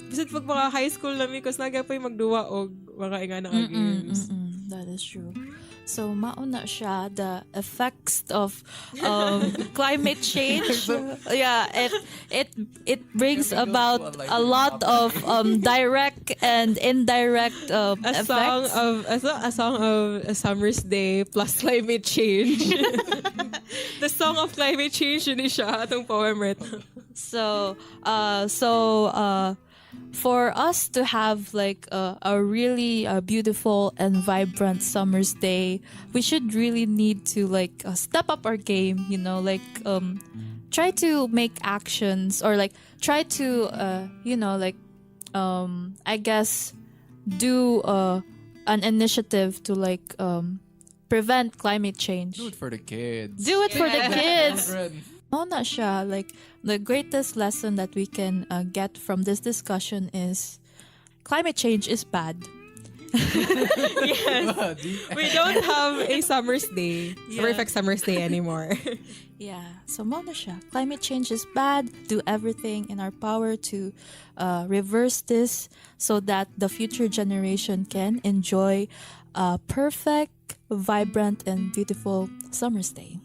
bisan pag mga high school nami kasi nagapay magduwa og mga ingana games. That is true. So mauna siya the effects of climate change. Yeah, it brings about a lot of direct and indirect effects. A song of a summer's day plus climate change. The song of climate change yun siya atong poem right now. So for us to have like a really beautiful and vibrant summer's day, we should really need to like step up our game, you know, like try to make actions or like try to I guess do an initiative to like prevent climate change. Do it for the kids. Do it for the kids. Children. Not siya, like the greatest lesson that we can get from this discussion is climate change is bad. Yes. We don't have a summer's day, perfect summer's day anymore. Yeah, so muna siya. Climate change is bad. Do everything in our power to reverse this so that the future generation can enjoy a perfect, vibrant, and beautiful summer's day.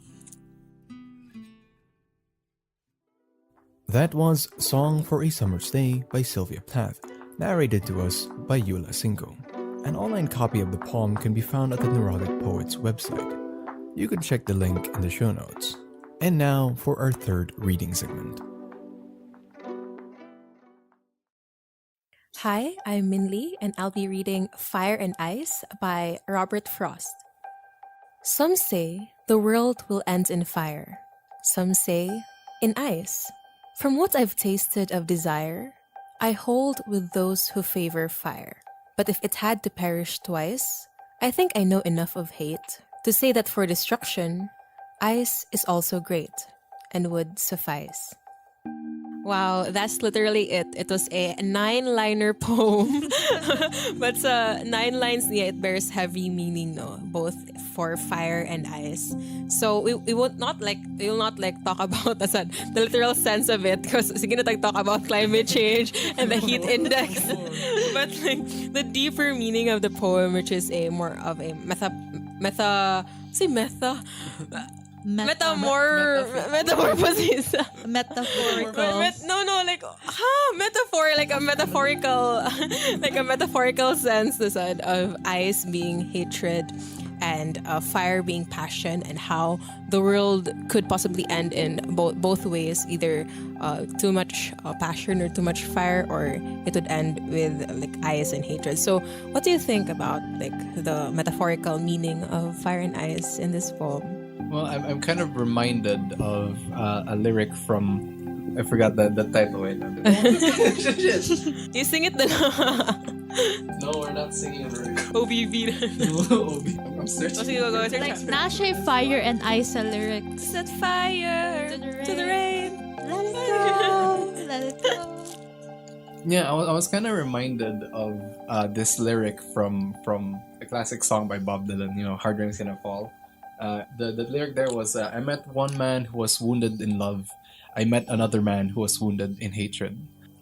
That was Song for a Summer's Day by Sylvia Plath, narrated to us by Yula Cinco. An online copy of the poem can be found at the Neurotic Poets website. You can check the link in the show notes. And now for our third reading segment. Hi, I'm Minli, and I'll be reading Fire and Ice by Robert Frost. Some say the world will end in fire. Some say in ice. From what I've tasted of desire, I hold with those who favor fire. But if it had to perish twice, I think I know enough of hate to say that for destruction, ice is also great and would suffice. Wow, that's literally it. It was a 9-liner poem. But 9 lines, yeah, it bears heavy meaning, no? Both for fire and ice. So we will not talk about the literal sense of it, because sige na talk about climate change and the heat index. But like the deeper meaning of the poem, which is a more of a metamorphosis. Metaphorical. Like a metaphorical sense of ice being hatred and fire being passion, and how the world could possibly end in both ways, either too much passion or too much fire, or it would end with like ice and hatred. So what do you think about like the metaphorical meaning of fire and ice in this poem? Well, I'm kind of reminded of a lyric from, I forgot the title. Wait, You sing it then. no, we're not singing a lyric. OBV. I'm searching. Sige, go. Like Nashe Fire and Ice lyrics. Set fire to the rain. Let it go. Let it go. Yeah, I was kind of reminded of this lyric from a classic song by Bob Dylan. You know, Hard Rain's Gonna Fall. The lyric there was, I met one man who was wounded in love. I met another man who was wounded in hatred.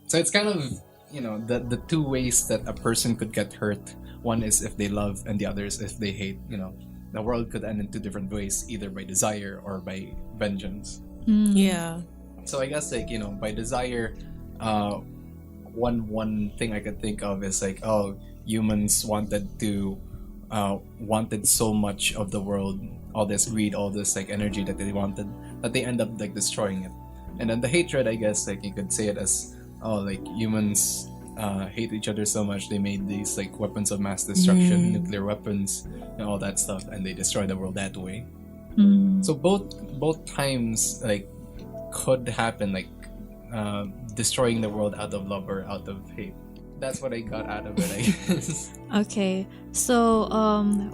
So it's kind of, you know, the two ways that a person could get hurt. One is if they love, and the other is if they hate. You know, the world could end in two different ways, either by desire or by vengeance. Yeah. So I guess, like, you know, by desire, one thing I could think of is like, oh, humans wanted so much of the world, all this greed, all this like energy that they wanted, that they end up like destroying it. And then the hatred, I guess, like you could say it as, oh, like humans hate each other so much, they made these like weapons of mass destruction, nuclear weapons, and all that stuff, and they destroy the world that way. So both times like could happen, like destroying the world out of love or out of hate. That's what I got out of it, I guess. Okay, so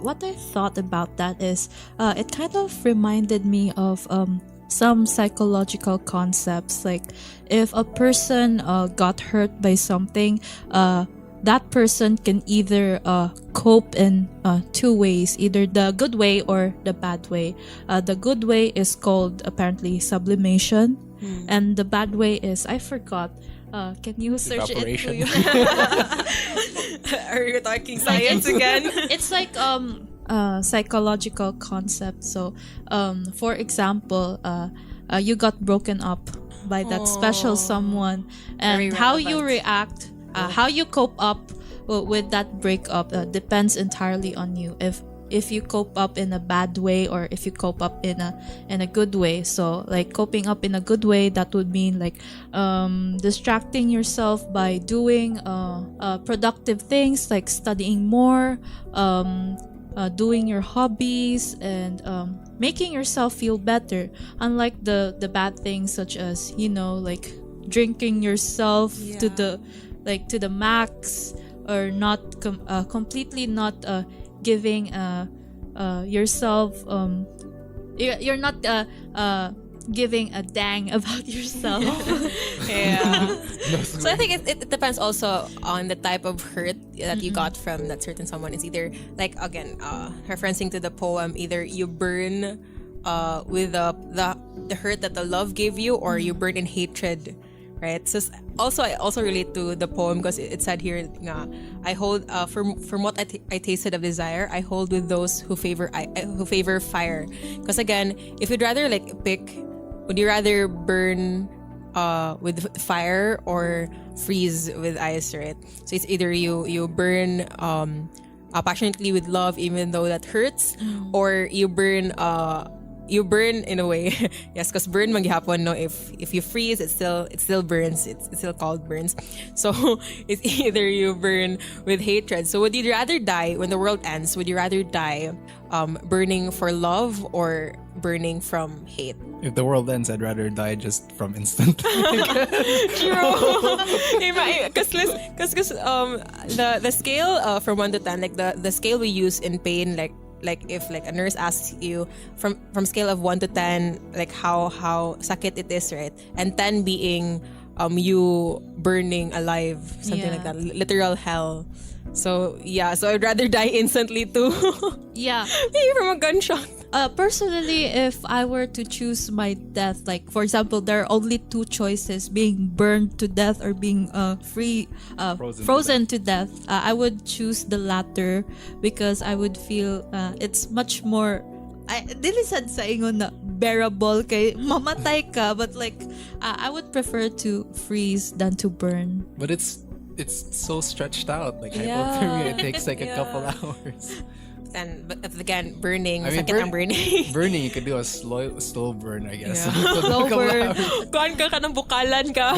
what I thought about that is it kind of reminded me of some psychological concepts. Like if a person got hurt by something, that person can either cope in two ways, either the good way or the bad way. The good way is called apparently sublimation, and the bad way is, I forgot. Can you search it? Evaporation. Are you talking science again? It's like psychological concept. So, for example, you got broken up by that special someone, and Very how you relevant. react, how you cope up with that breakup depends entirely on you. If you cope up in a bad way or if you cope up in a good way. So like coping up in a good way, that would mean like distracting yourself by doing productive things like studying more, doing your hobbies, and making yourself feel better, unlike the bad things such as like drinking yourself to the max, or not completely not giving yourself you're not giving a dang about yourself. Yeah. So I think it depends also on the type of hurt that you got from that certain someone. It's either like, again, referencing to the poem, either you burn with the hurt that the love gave you, or you burn in hatred, right? So I also relate to the poem because it said here, I hold from what I tasted of desire, I hold with those who favor fire. Because again, if you'd rather like pick, would you rather burn with fire or freeze with ice, right? So it's either you burn passionately with love, even though that hurts, or you burn in a way. Yes, because burn maghapon, no, if you freeze, it still burns. It's still called burns. So it's either you burn with hatred. So would you rather die when the world ends? Would you rather die burning for love or burning from hate? If the world ends, I'd rather die just from instant. True. Because the scale from 1 to 10, like the scale we use in pain, like if like a nurse asks you from scale of 1 to 10, like how sakit it is, right? And 10 being you burning alive, something like that, literal hell. So yeah, so I'd rather die instantly too. Yeah. Maybe from a gunshot. Personally, if I were to choose my death, like for example, there are only two choices: being burned to death or being frozen to death. I would choose the latter because I would feel it's much more. Dili sad sa ingon na bearable kay mamatay ka, but like I would prefer to freeze than to burn. But it's so stretched out. Like hypothermia, it takes like a couple hours. But again, burning, I mean, sakit ang burning. Burning, you could do a slow burn, I guess. Yeah. Slow burn. Kuhan ka ng bukalan ka.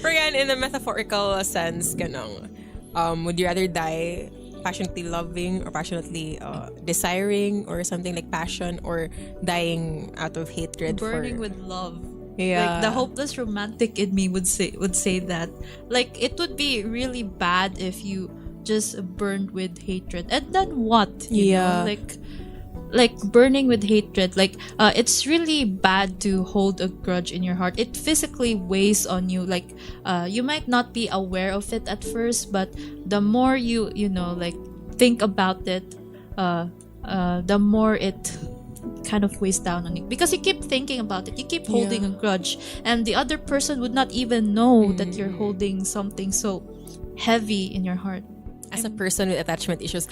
But again, in a metaphorical sense, ganun. Would you rather die passionately loving or passionately desiring, or something like passion, or dying out of hatred? Burning with love. Yeah. Like the hopeless romantic in me would say that. Like it would be really bad if you just burned with hatred. And then what? You know? Like burning with hatred. Like it's really bad to hold a grudge in your heart. It physically weighs on you. Like you might not be aware of it at first, but the more you like think about it, the more it kind of weighs down on you, because you keep thinking about it, you keep holding a grudge, and the other person would not even know that you're holding something so heavy in your heart. As a person with attachment issues,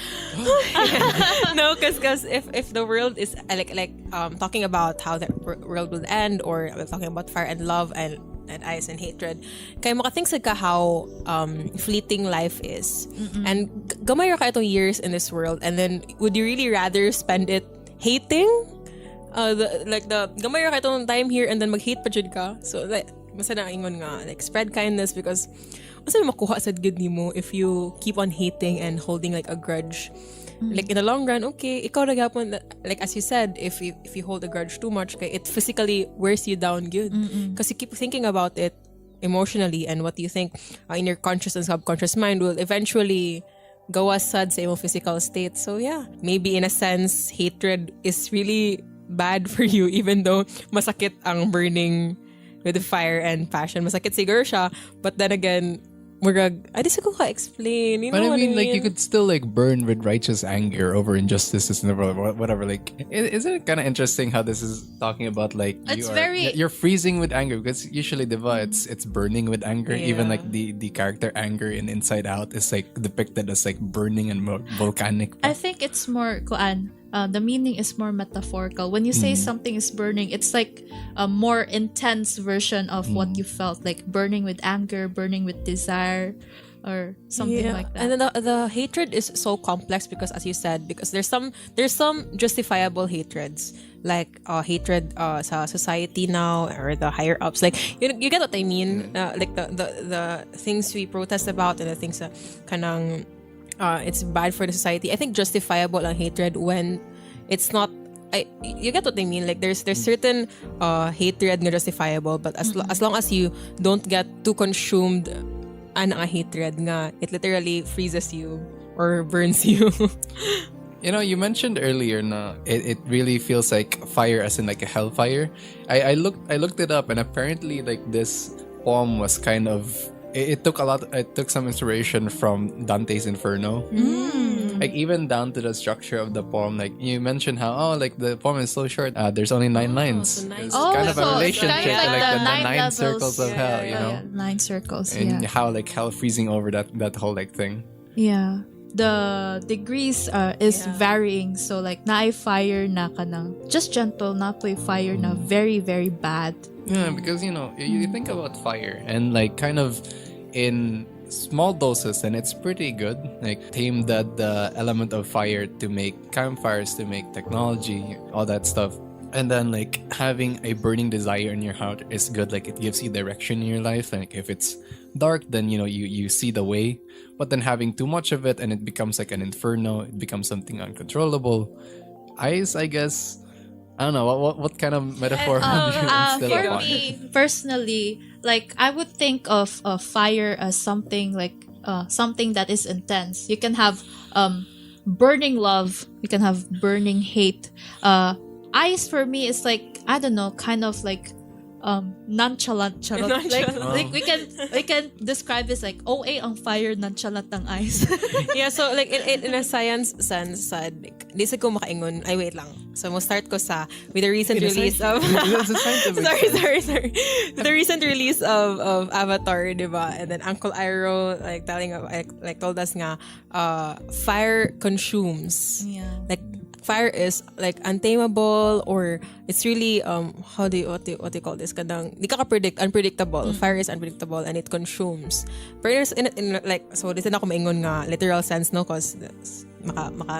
no, because if the world is like talking about how the world will end, or we're talking about fire and love and ice and hatred, kaya makathink sa ka how fleeting life is. And gamay ra ka itong years in this world, and then would you really rather spend it hating? The gamay ra ka itong time here, and then mag-hate pa jud ka. So like basta na ingon nga, like spread kindness, because kasi makuha sa good nimo if you keep on hating and holding like a grudge. Like in the long run, okay, ikaw nagapon, like as you said, if you hold a grudge too much, okay, it physically wears you down good, because you keep thinking about it emotionally, and what you think in your conscious and subconscious mind will eventually go as sad sa imong physical state. So yeah, maybe in a sense, hatred is really bad for you, even though masakit ang burning with the fire and passion. Masakit siguro siya, but then again, murag, I just ko ka-explain. You know But I what mean, like, you could still like burn with righteous anger over injustices in the world, whatever. Like, isn't it kind of interesting how this is talking about like you're freezing with anger, because usually it's burning with anger. Even Yeah. like the character anger in Inside Out is like depicted as like burning and volcanic. I think it's more the meaning is more metaphorical. When you say something is burning, it's like a more intense version of what you felt, like burning with anger, burning with desire, or something like that. And then the hatred is so complex because, as you said, because there's some justifiable hatreds, like hatred sa society now or the higher ups. Like you get what I mean? Like the things we protest about and the things that kanang it's bad for the society. I think justifiable ang hatred when it's not. You get what I mean? Like there's certain hatred na justifiable, but as long as you don't get too consumed ang hatred nga, it literally freezes you or burns you. You know, you mentioned earlier na it really feels like fire, as in like a hellfire. I looked it up, and apparently like this poem was kind of it took some inspiration from Dante's Inferno. Like even down to the structure of the poem. Like you mentioned how like the poem is so short. There's only 9 lines. so nice. It's kind of a so it's relationship kind of to like like the the nine nine levels. circles of hell, you know? 9 circles, And yeah. how like hell freezing over that whole like thing. Yeah. The degrees is varying. So like naay fire na kanang just gentle, na po'y fire na very, very bad. Yeah, because you know, you think about fire and like kind of in small doses, and it's pretty good. Like tame the element of fire to make campfires, to make technology, all that stuff. And then like having a burning desire in your heart is good. Like it gives you direction in your life. Like if it's dark, then you know you see the way. But then having too much of it and it becomes like an inferno, it becomes something uncontrollable. Ice, I guess. I don't know what kind of metaphor would you instill For upon? me personally, like I would think of fire as something like something that is intense. You can have burning love, you can have burning hate. Ice for me is like, I don't know, kind of like nonchalant charot. Like we can describe this like OA ang fire, nonchalant ang ice. Yeah, so like in a science sense, like, di sa ko makaingon. Ay, wait lang. So mo start ko with the recent release of It's a scientific sorry. The recent release of Avatar, diba? And then Uncle Iroh like told us nga fire consumes. Yeah. Like fire is like untamable, or it's really what do you call this, kadang di ka predict, unpredictable. Fire is unpredictable and it consumes. But in like, so this na ako maingon nga literal sense, no, cause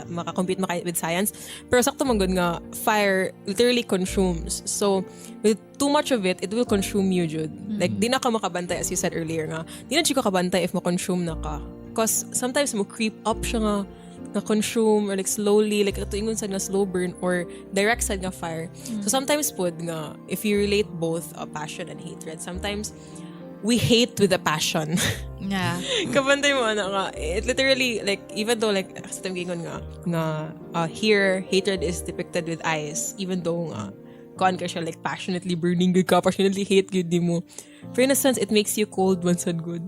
maka-compete with science, pero sakto man gud nga fire literally consumes. So with too much of it will consume you, Jude. Like di na ka makabantay, as you said earlier nga, di na ka kabantay if ma-consume na ka, cause sometimes mo creep up siya nga na-consume, or like slowly, like ito ingon sad nga slow burn or direct sad nga fire. So sometimes pod nga, if you relate both passion and hatred, sometimes we hate with a passion. Yeah. Kabantay mo nga, it literally, like, even though like sa ingon nga here hatred is depicted with eyes, even though nga kuan ka siya like passionately burning good ka, passionately hate good di mo. For in a sense, it makes you cold once and good.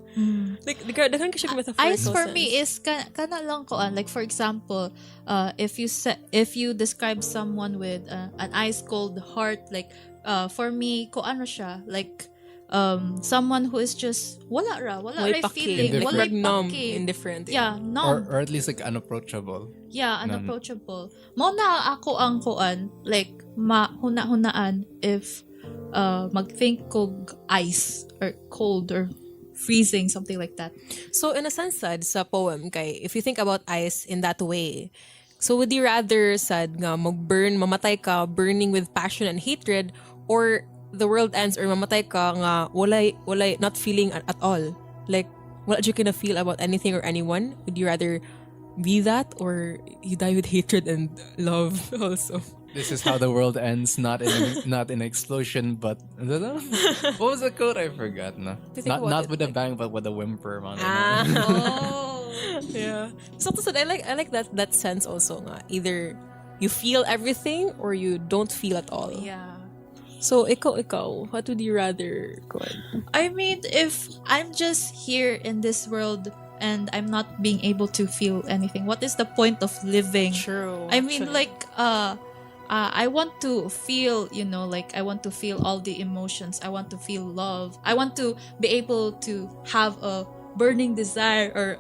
Like, daghan ka siya metaphorical Ice for sense. me is kana lang koan. Like for example, if you describe someone with an ice cold heart, like for me koano siya, like someone who is just wala ra feeling, Indifferent. wala like numb, pake. indifferent. Yeah, numb. or at least like unapproachable. Yeah, unapproachable. Mo na ako ang kuan, like mahuna-hunaan if mag-think kog ice or cold or freezing, something like that. So in a sense, sad sa poem kay, if you think about ice in that way, so would you rather sad nga mamatay ka burning with passion and hatred, or the world ends or mamatay ka nga walay not feeling at all, like wala you can feel about anything or anyone? Would you rather be that, or you die with hatred and love also? This is how the world ends, not in an explosion, but what was the quote? I forgot. No, not with a bang, but with a whimper. Man. Oh. Yeah. So I like that sense also nga. Either you feel everything or you don't feel at all. Yeah. So, ikaw, what would you rather go on? I mean, if I'm just here in this world and I'm not being able to feel anything, what is the point of living? True. I mean, actually. I want to feel, like I want to feel all the emotions. I want to feel love. I want to be able to have a burning desire, or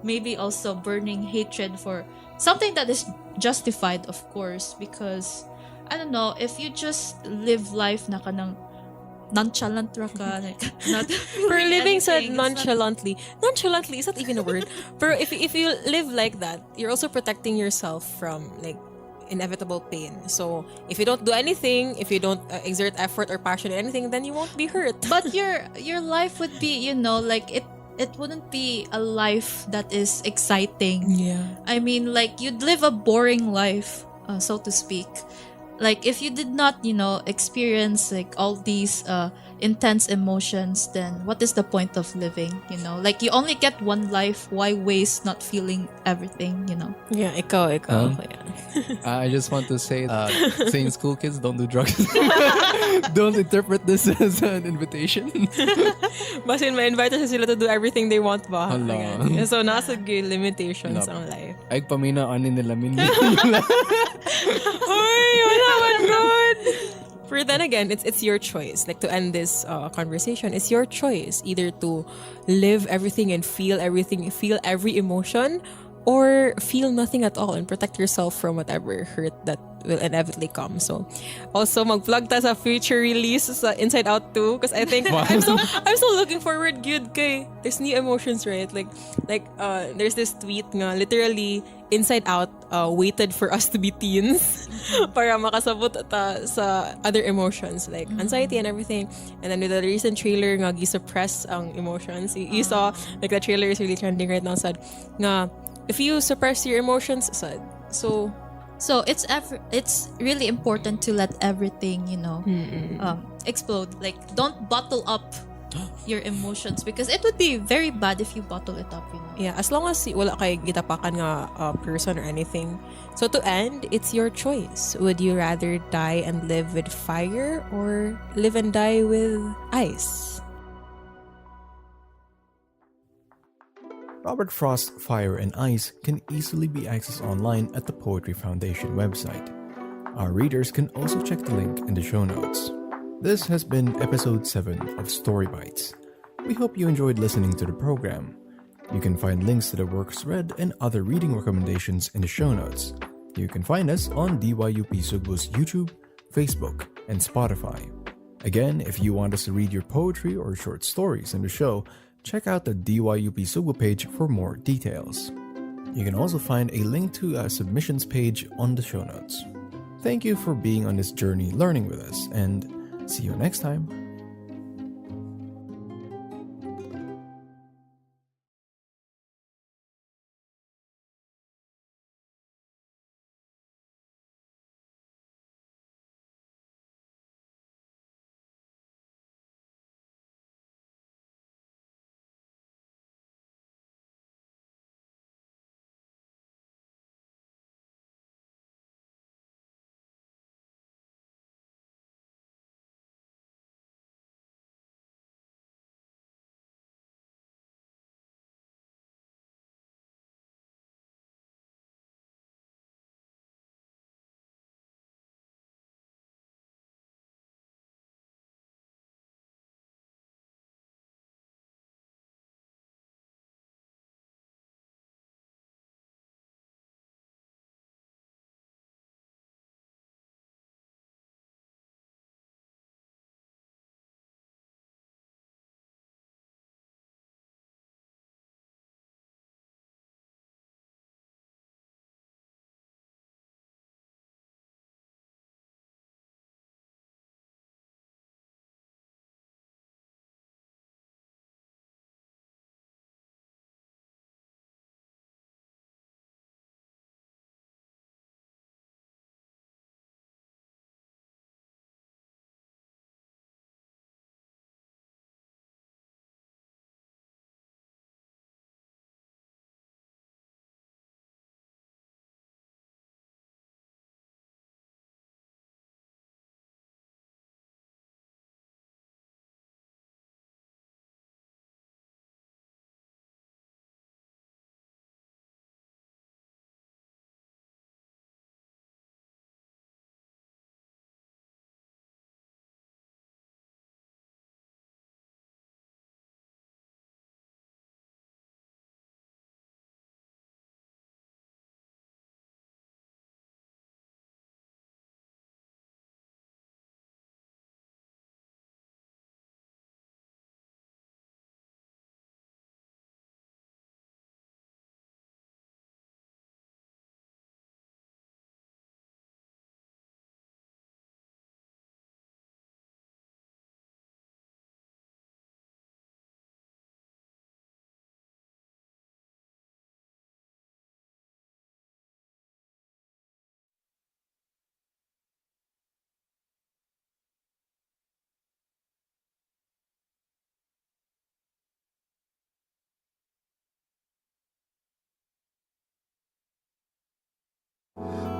maybe also burning hatred for something that is justified, of course, because I don't know, if you just live life na kanang nonchalant ra ka, like not For feeling living said anything, it's not. nonchalantly is not even a word. But if you live like that, you're also protecting yourself from like inevitable pain. So if you don't do anything, if you don't exert effort or passion in anything, then you won't be hurt. But your life would be, like it wouldn't be a life that is exciting. Yeah. I mean, like you'd live a boring life, so to speak. Like if you did not, experience like all these intense emotions, then what is the point of living? Like you only get one life. Why waste not feeling everything? Yeah, ikaw. Yeah. I just want to say, saying school kids don't do drugs. Don't interpret this as an invitation. Basin ma-invite na sila to do everything they want ba? Hala. Ayan. So nasa limitations Nap- ang life. Ay, pamina, ani nila min. Uy, wala man good. But then again, it's your choice. Like to end this conversation, it's your choice either to live everything and feel everything, feel every emotion, or feel nothing at all and protect yourself from whatever hurt that will inevitably come. So, also mag-plug ta sa future release sa Inside Out 2 because I think I'm so looking forward good kay there's new emotions, right? Like there's this tweet nga literally Inside Out waited for us to be teens para makasabot ta sa other emotions like anxiety and everything. And then with the recent trailer nga gi-suppress ang emotions. You saw like the trailer is really trending right now sad nga if you suppress your emotions sad. So it's really important to let everything, explode. Like don't bottle up your emotions because it would be very bad if you bottle it up. Yeah, as long as wala kay gitapakan nga person or anything. So to end, it's your choice. Would you rather die and live with fire or live and die with ice? Robert Frost's Fire and Ice can easily be accessed online at the Poetry Foundation website. Our readers can also check the link in the show notes. This has been episode 7 of Storybites. We hope you enjoyed listening to the program. You can find links to the works read and other reading recommendations in the show notes. You can find us on DYUP Sugbo's YouTube, Facebook, and Spotify. Again, if you want us to read your poetry or short stories in the show, check out the DYUP Sugbo page for more details. You can also find a link to a submissions page on the show notes. Thank you for being on this journey learning with us, and see you next time.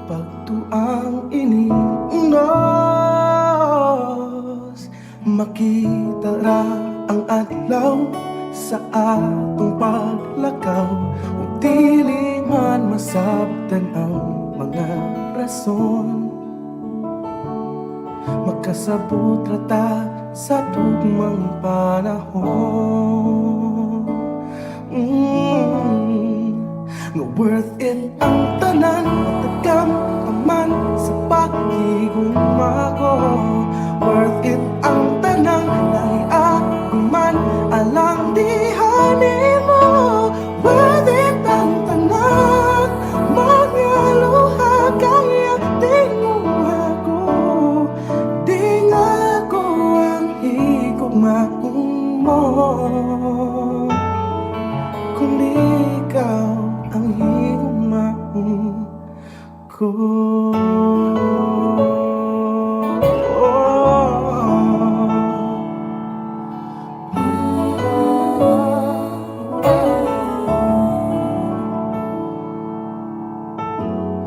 pagtuang iniunos, makita ra ang adlaw sa atong paglakaw. Kung dili man masabtan ang mga rason, makasabot ra ta sa tugmang panahon. Nga worth it ang tanan, matagam aman sa pagkiguma ko. Worth it ang tanan, naiaguman alang dihanin mo. Worth it ang tanan, mga luha kaya tinguha ko. Di nga ko ang higugmaong mo, kundi ikaw ang higugmaong ko.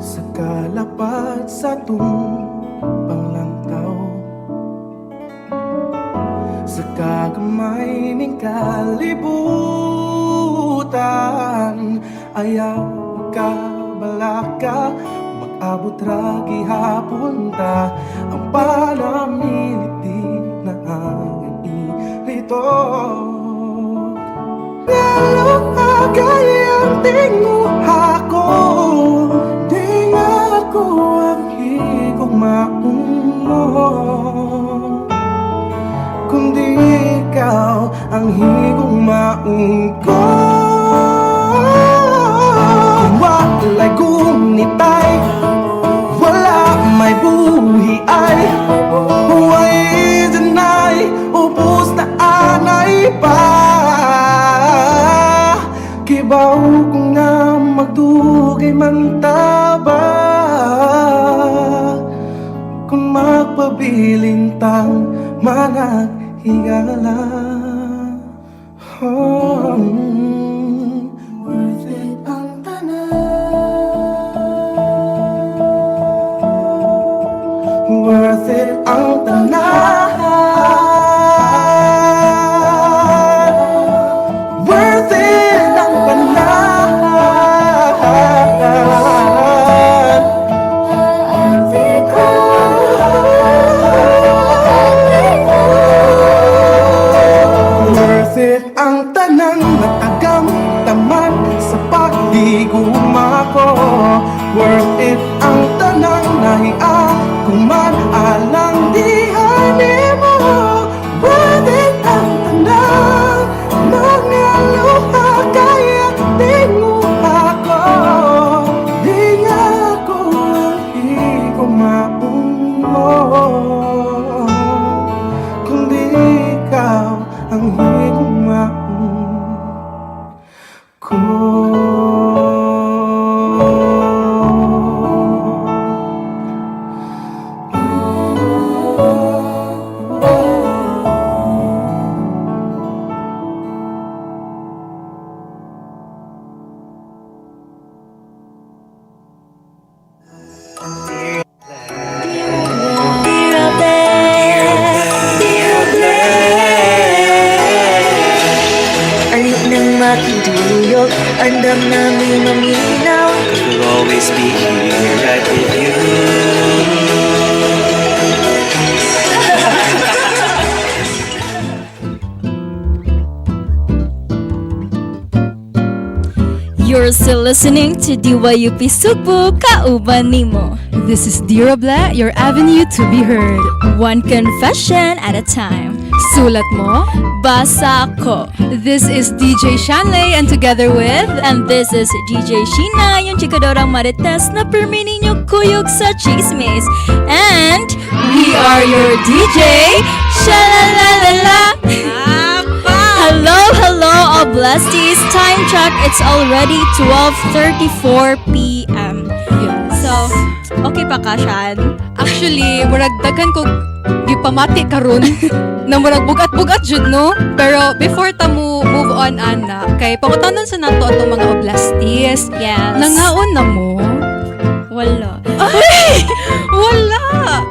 Sa kalapad sa tung panglantaw, sa kagamay ning kalibutan, ayaw ka balaka, mag-abot ra gihapon ta. Ang panamiliti na ang ilito, lalo kagayang tinguha ko. Di nga ako ang higugmaong mo, kundi ikaw ang higugmaong ko. Kung wala'y gunitay, wala may buhi ay huwag isanay, ubos na anay pa. Kibaw ko nga magdugay man taba, kung magpabilintang managhigala. Worth it ang tanan, worth it ang tanan, worth it ang tanan, worth it worth it ang tanan, matagang taman sa pagdiguma ko. Worth it ang tanan, nahiaguman alang dihanin mo. Worth it ang tanan, mga luha kaya tinguha ko. Di nga ko ang higugmaong mo, kundi ikaw ang higugmaong ko. Ayok nang makiduyok, andam namin maminaw. We'll always be here right with you. You're still listening to DYUP Sugbo, kauban nimo. This is Oble, your avenue to be heard. One confession at a time. Sulat mo? Basa ko. This is DJ Shanley and together with... And this is DJ Sheena, yung chikadorang marites na permi ninyo kuyog sa chismis. And we are your DJ, Shalalalala. Hello, Oblesties. Time check, it's already 12:34 p.m. Yes. So, okay pa ka, Shan? Actually, murag daghan ko gipamati karon na murag bugat-bugat jud no. Pero before ta mo move on ana, kay pangutanon sa nato atong mga Oblesties. Yes. Nangaon na mo. Wala. Wala!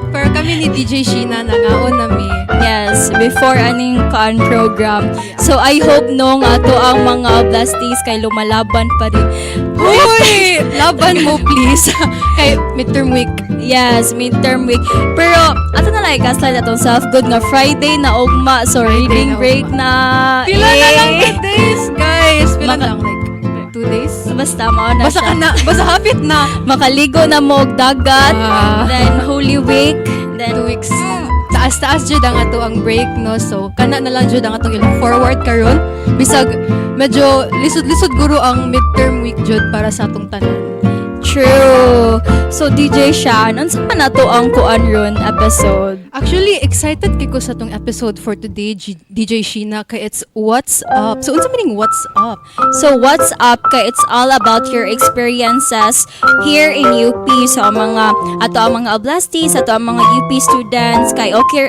Pero kami ni DJ Sheena nangaon nami. Yes, before aning kaan program. So I hope no nga to ang mga oblastis kay lumalaban pa rin. Hoy! Laban mo please. Kay midterm week. Yes, midterm week. Pero ato na lang gaslight atong self good nga Friday na ugma. So reading na break ugma. na. Pila na lang Yay! days, guys. Pila Maka- lang, like 2 days. Basta mao na Basta siya. ka na, basta hapit na. Makaligo na mo og dagat. Ah. Then Holy Week. Then 2 weeks. Taas-taas jud ang ato ang break, no? So, kana na lang jud ang atong ilang forward karon. Bisag medyo lisod-lisod guro ang midterm week jud para sa atong tanan. True. So DJ Shan, unsa pa nato ang kuan ron episode? Actually, excited kay ko sa tong episode for today, DJ Sheena, kay it's What's Up. So, unsa meaning What's Up? So what's up kay it's all about your experiences here in UP. So ang mga oblastis, ato ang mga UP students kay okay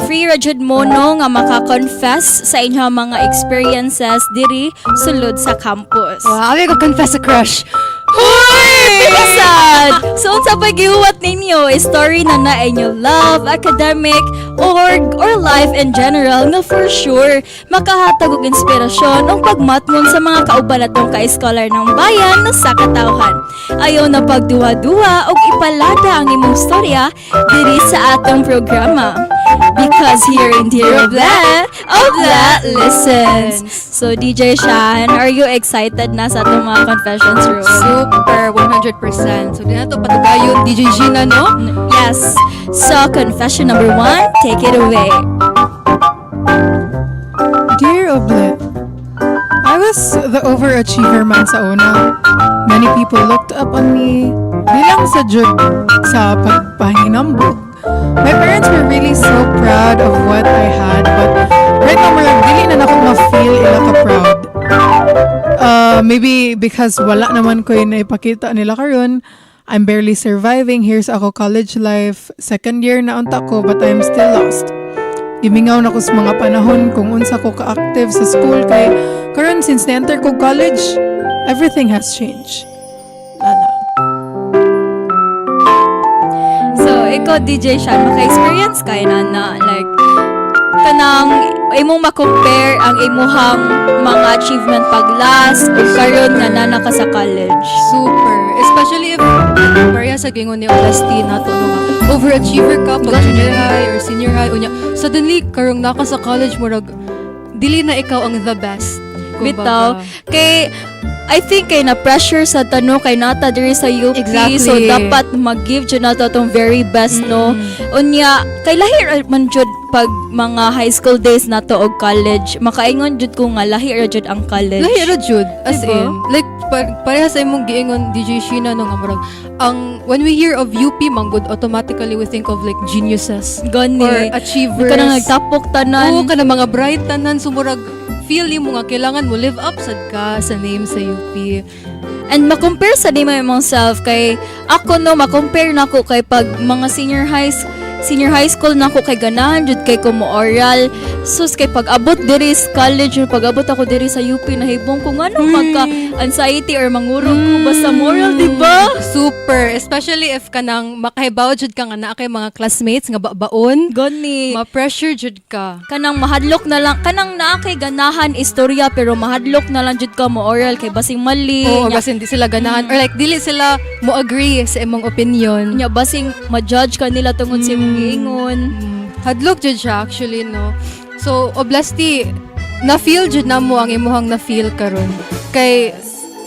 free ra jud mo no nga maka-confess sa inyong mga experiences diri sulod sa campus. Wow, I go confess a crush. Hoy! Pinasad! So, unsa pa gihuwat ninyo? Story na na inyo love, academic, or life in general na for sure makahatag og inspirasyon o pagmatngon sa mga kauban natong ka-scholar ng bayan na sa katawhan. Ayaw na pagduwa-duwa o ipalada ang imong storya diri sa atong programa. Because here in Dear Oble listens. So, DJ Shan, are you excited na sa atong mga confessions room? Super, 100%. So, di na to patugayon, DJ Sheena, no? Yes. So, confession number 1, take it away. Dear Oble, I was the overachiever man sa una. Many people looked up on me. Bilang sa jud sa pagpahinambok. My parents were really so proud of what I had, but right now, marag dili na ako ma-feel ila ka proud. Maybe because wala naman ko yung naipakita nila karon. I'm barely surviving. Here's ako college life. Second year na unta ko, but I'm still lost. Gimingaw na ko sa mga panahon kung unsa ko ka-active sa school kay karon since na-enter ko college, everything has changed. Lala. So, ikaw, DJ Shan, maka-experience kayo na like, kanang imong ma-compare ang imuhang mga achievement pag-last o karon nga na ka sa college. Super. Especially if pareha sa gingon ni Olasti na to nga overachiever ka pag junior high or senior high unya. Suddenly karong naka sa college murag dili na ikaw ang the best. Bitaw. Kay I think kay na pressure sa tano kay nata diri sa UP. Exactly. So dapat mag-give jud nato tong very best no. Unya kay lahi man jud pag mga high school days nato og college. Makaingon jud ko nga lahi ra jud ang college. Lahi ra jud as Diba? in like pareha sa imong giingon DJ Sheena no nga murag ang when we hear of UP manggod automatically we think of like geniuses Gani. or achievers. Kanang nagtapok tanan. Oo, kanang mga bright tanan sumurag feel mo nga kailangan mo live up sad ka sa name sa UP. And makompare sa di mo imong self kay ako no makompare na ko kay pag mga senior high school na ko kay ganahan jud kay ko mo oral sus kay pag abot diri sa college or pag abot ako diri sa UP nahibong ko ngano magka anxiety or mangurog ko basta moral di ba? Super, especially if kanang makahibaw jud ka nga naa kay mga classmates nga baon. Gani. Ma-pressure jud ka. Kanang mahadlok na lang kanang naa kay ganahan istorya pero mahadlok na lang jud ka mo oral kay basing mali. Oo, kasi hindi sila ganahan or like dili sila mo agree sa imong opinion. Nya basing ma-judge ka nila tungod sa imong giingon. Hadlok jud siya actually no. So oblasti na-feel jud namo ang imuhang na-feel karon. Kay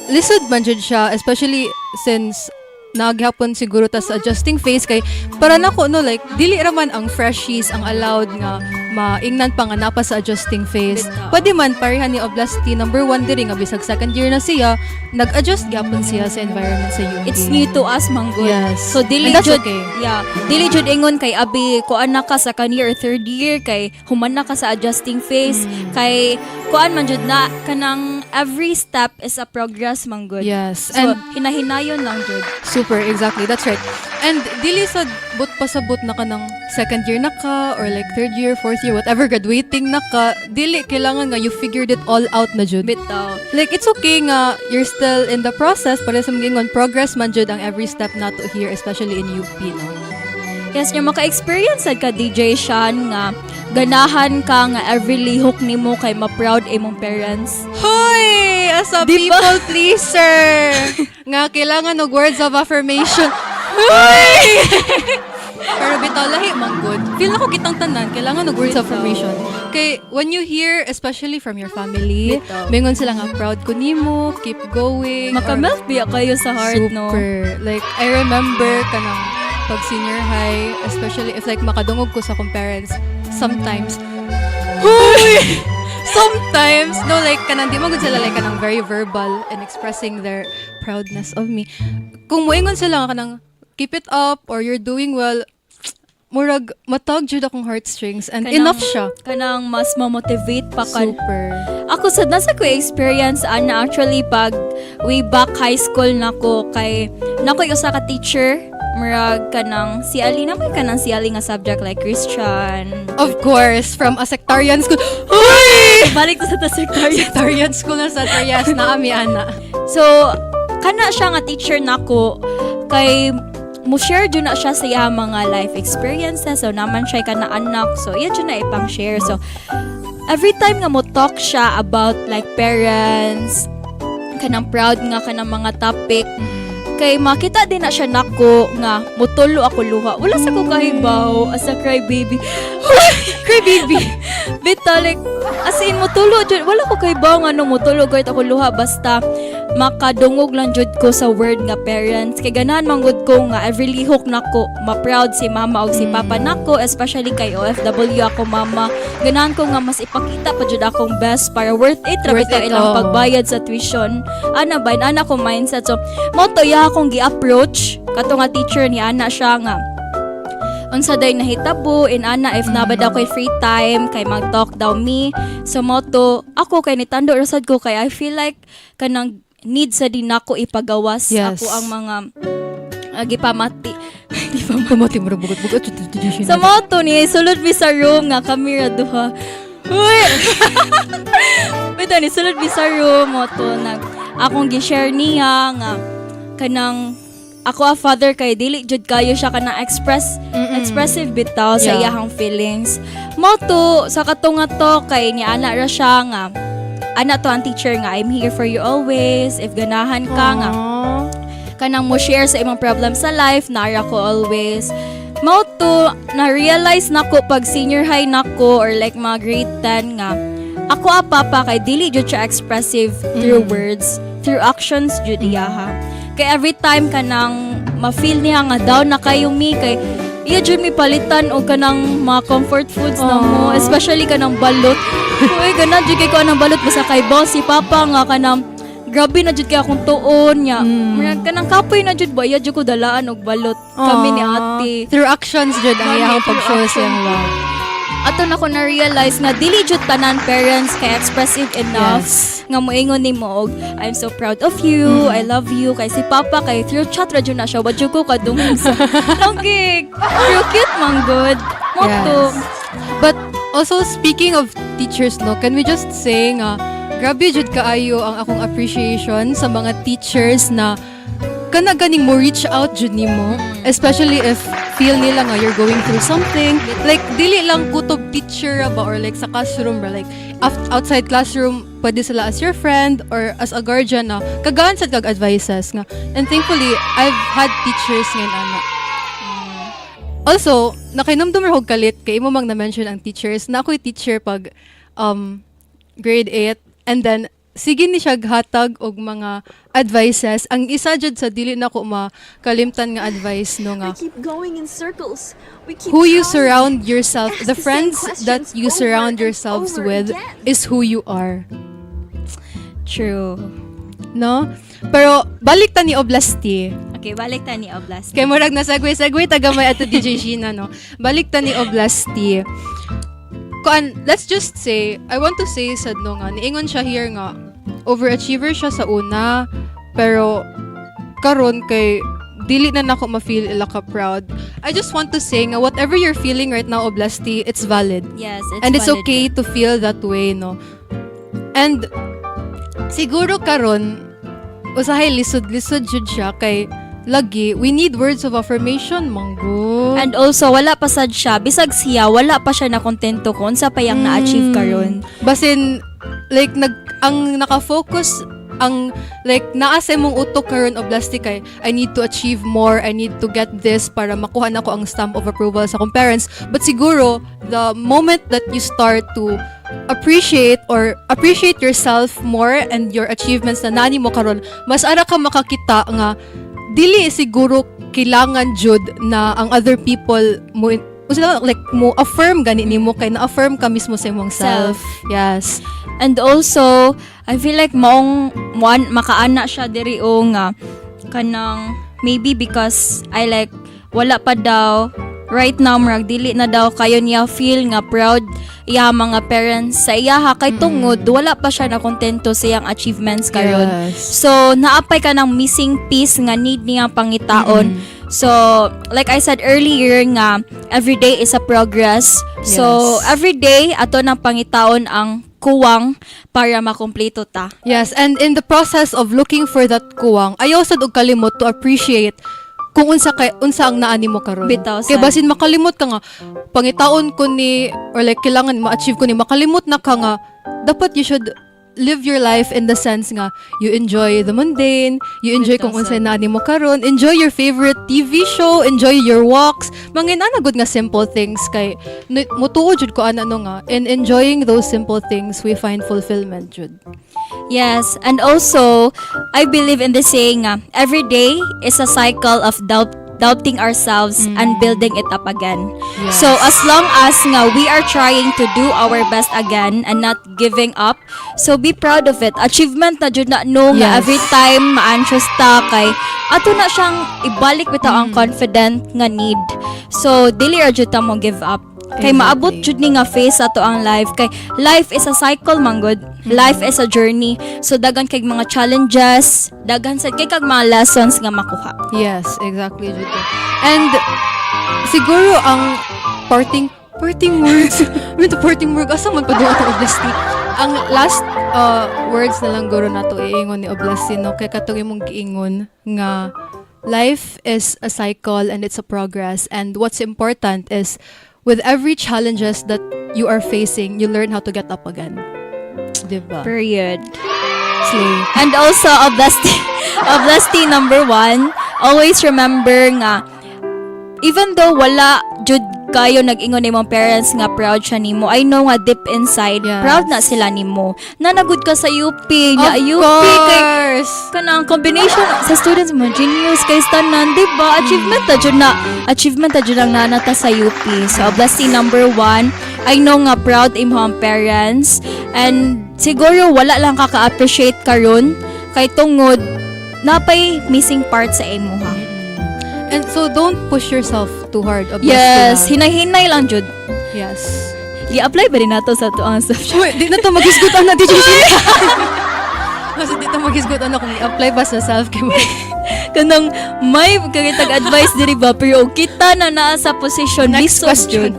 lisod man jud siya especially since naghapon siguro ta sa adjusting phase kay para nako no like dili ra man ang freshies ang allowed nga maingnan pa nga napa sa adjusting phase. Pwede man pareha ni Oblasti number 1 diri nga bisag second year na siya nag-adjust gyapon siya sa environment sa UP. It's new to us manggod. Yes. So dili And that's jud okay. yeah, dili jud ingon kay abi kuan na ka sa year or third year kay human na ka sa adjusting phase kay kuan man jud na kanang every step is a progress man good. Yes. So And hinahinayon lang jud. super, exactly. That's right. And dili sa but pasabot na ka ng second year na ka or like third year, fourth year, whatever, graduating na ka, dili kailangan nga you figured it all out na jud. Bitaw. Like it's okay nga you're still in the process, para sa mga progress man jud ang every step nato here, especially in UP, no. Yes, yung maka-experience ka DJ Sean nga ganahan ka nga every lihok nimo kay ma-proud imong parents. Hoy! As a Di ba? people pleaser! Nga kailangan og words of affirmation. Hoy! Pero bitaw, lahi man good. Feel na ko kitang tanan, kailangan og words of affirmation. Kay when you hear, especially from your family, Bitaw. mingon sila nga proud ko nimo, keep going. Makamelt biya kayo sa heart, no? Super. Like, I remember kanang pag senior high, especially if like makadungog ko sa akong parents, sometimes, sometimes, no, like, kanang di magod sila, like, kanang very verbal in expressing their proudness of me. Kung moingon sila nga kanang, keep it up, or you're doing well, murag, matag jud akong heartstrings, and enough siya. Kanang mas ma-motivate pa ka. Super. Ako sa nasa ko experience ana actually pag way back high school nako kay nako yung usa ka teacher murag kanang si Ali na may kanang si Ali nga subject like Christian. Of course, from a sectarian school. Hoy! Balik sa sectarian. Sectarian school na sa Trias na ami ana. So kana siya nga teacher nako kay mo share jud na siya sa iya mga life experiences, so naman siya kana anak, so iya jud na ipang share. So every time nga mo talk siya about like parents, kanang proud nga kanang mga topic, kay makita din na siya nako nga mutulo ako luha. Wala sa ko kahibaw as a cry baby. Cry baby. Bita like as in mutulo jud, wala ko kahibaw nga no mutulo gayt ako luha, basta makadungog lang jud ko sa word nga parents. Kay ganahan manggod ko nga every lihok nako ma-proud si mama og si papa nako, especially kay OFW ako mama. Ganahan ko nga mas ipakita pa jud akong best para worth it ra bitaw ilang pagbayad sa tuition. Ana ba ana ko mindset. So mo to ya akong gi-approach kato nga teacher ni ana siya nga unsa day nahitabo in ana if nabad ako free time kay mag-talk daw me. So mo to ako kay nitando rasad ko kay I feel like kanang need sa din ako ipagawas. Yes. Ako ang mga gipamati. Pamati mo bugot-bugot. Sa moto ni sulod mi sa room nga kami ra duha. Uy. Bitaw ni sulod mi sa room moto nag akong gi-share niya nga kanang ako a father kay dili jud kayo siya kanang expressive bitaw sa iyahang feelings. Moto sa katunga to kay ni ana ra siya nga ana to ang teacher nga I'm here for you always. If ganahan ka nga kanang mo share sa imong problem sa life, nara ko always. Mao to na-realize nako pag senior high nako or like mga grade 10 nga ako papa kay dili jud siya expressive through words, through actions jud iyaha. Kay every time kanang ma-feel niya nga down na kayo mi kay iya jud mi palitan og kanang mga comfort foods na mo, especially kanang balot. Uy, gana jud kay ko anang balot basta kay boss si papa nga kanang grabe na jud kay akong tuon niya. Kanang kapoy na jud ba iya jud ko dalaan og balot kami ni ate. Through actions jud ang iyang pag-show sa love. Ato na ko na-realize nga dili jud tanan parents kay expressive enough nga moingon nimo og I'm so proud of you, I love you. Kay si papa kay through chat ra jud na siya, wa jud ko kadungog sa longkig. Pero cute man good. Moto. But also speaking of teachers, no, can we just say nga grabe jud kaayo ang akong appreciation sa mga teachers na kana ganing mo reach out jud nimo, especially if feel nila nga you're going through something, like dili lang kutob teacher ba or like sa classroom ba, like outside classroom pwede sila as your friend or as a guardian na kagaan sad kag advices nga. And thankfully I've had teachers ngayon ana. Also nakinomdom ra og kalit kay imo mang na-mention ang teachers na ako'y teacher pag grade 8, and then sige ni siya hatag og mga advices. Ang isa jud sa dili na ko makalimtan nga advice no nga who you surround yourself, the friends that you surround yourselves with is who you are. True. No? Pero balik ta ni Oblasti. Okay, balik ta ni Oblast. Kay murag na segue tagamay ato DJ Sheena, no. Balik ta ni Oblasti. Let's just say, I want to say sad no nga, niingon siya here nga, overachiever siya sa una, pero karon kay dili na nako ma-feel ila ka proud. I just want to say nga whatever you're feeling right now, Oblasti, it's valid. Yes, And it's valid. okay to feel that way, no? And siguro karon usahay lisod-lisod jud siya kay lagi we need words of affirmation, manggo. And also, wala pa sad siya. Bisag siya, wala pa siya na kontento kung sa payang na-achieve karon. Basin, like, ang nakafocus, ang, like, naasa mong utok karon Oblasti kay, I need to achieve more, I need to get this para makuha na ko ang stamp of approval sa akong parents. But siguro, the moment that you start to appreciate yourself more and your achievements na nani mo karon, mas ara ka makakita nga, dili siguro kailangan jud na ang other people mo like mo affirm gani nimo kay na-affirm ka mismo sa imong self. Yes. And also, I feel like maong makaana siya diri o nga kanang maybe because I like wala pa daw right now murag dili na daw kayo niya feel nga proud iya mga parents sa iya ha kay tungod wala pa siya na kontento sa iyang achievements karon. Yes. So naapay ka ng missing piece nga need niya pangitaon. So like I said earlier nga every day is a progress. So every day ato nang pangitaon ang kuwang para makumpleto ta. Yes, and in the process of looking for that kuwang, ayaw sad og kalimot to appreciate kung unsa ang naani mo karon. Bitaw Kay basin makalimot ka nga pangitaon ko ni or like kailangan ma-achieve ko ni makalimot na ka nga dapat you should live your life in the sense nga you enjoy the mundane, you enjoy kung unsa naani mo karon, enjoy your favorite TV show, enjoy your walks, mga inanagod nga simple things kay mutuo jud ko ana no nga in enjoying those simple things we find fulfillment jud. Yes, and also I believe in the saying every day is a cycle of doubting ourselves and building it up again. Yes. So as long as nga we are trying to do our best again and not giving up, so be proud of it. Achievement na jud na no nga every time ma-anxious ta kay ato na siyang ibalik bitaw ang confident nga need. So dili ra jud ta mo give up. Kay maabot jud ni nga phase ato ang life kay life is a cycle manggod. Life is a journey. So dagan kay mga challenges, dagan sad kay kag mga lessons nga makuha. Yes, exactly jud. And siguro ang parting words. Parting words asa man padung ato Oblasti. Ang last words na lang guro nato iingon ni Oblasti no kay katong imong giingon nga life is a cycle and it's a progress, and what's important is with every challenges that you are facing, you learn how to get up again. Diba? Period. Slay. And also Oblasti number 1, always remember nga even though wala jud kayo nag-ingon imong parents nga proud siya nimo, I know nga deep inside proud na sila nimo. Nanagud ka sa UP, nga UP kay kanang combination sa students mo genius kay tanan, di ba? Achievement ta jud ang nanata sa UP. So Oblasti number 1, I know nga proud imong parents, and siguro wala lang ka-appreciate karon kay tungod napay missing part sa imo ha. And so don't push yourself too hard. Yes, hinay-hinay lang jud. Yes. I-apply ba rin nato sa to ang subject? Uy, di na to maghisgutan na DJ. Kasi di to maghisgutan na kung i-apply ba sa self-care. Kanang may kagitag advice diri ba pero kita na naa sa position Next lisod question. jud.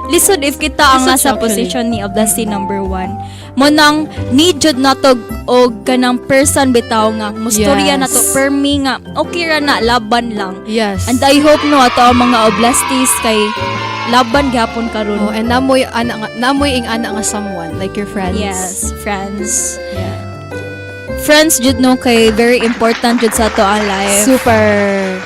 Lisod if kita ang Lisod nasa siya, position ni Oblasti number 1. Mo nang need jud nato og kanang person bitaw nga mustorya nato per me nga okay ra na laban lang. Yes. And I hope no ato ang mga Oblastis kay laban gyapon karon. Oh, and namoy ing ana nga someone like your friends. Yes, friends. Yeah. Friends jud no kay very important jud sa ato ang life. Super.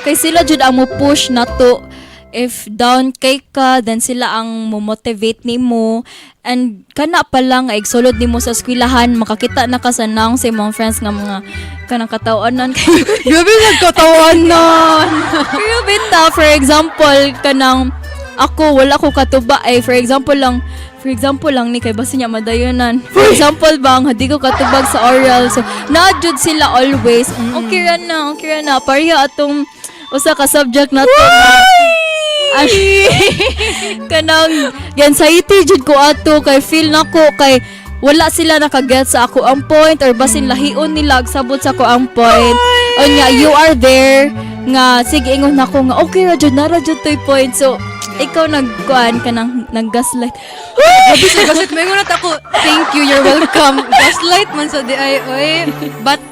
Kay sila jud ang mo push nato if down kay ka, then sila ang mo-motivate nimo, and kana pa lang ay sulod nimo sa eskwelahan makakita na ka sa naong sa imong friends nga mga kanang katawanan kay grabe nagkatawanan. pero bitaw for example kanang ako wala ko katuba ay for example lang ni kay basta niya madayonan. For example bang di ko katubag sa oral, so na-jud sila always okay ra na pareha atong usa ka subject nato kanang anxiety jud ko ato kay feel nako kay wala sila nakaget sa ako ang point or basin lahion nila sabot sa ako ang point. O nga, you are there nga sige ingon nako nga okay ra jud na ra jud toy point. So ikaw nagkuan ka ng gaslight. Gabi sa gaslight may ngunat ako. Thank you, you're welcome. Gaslight man sa di ay oy. But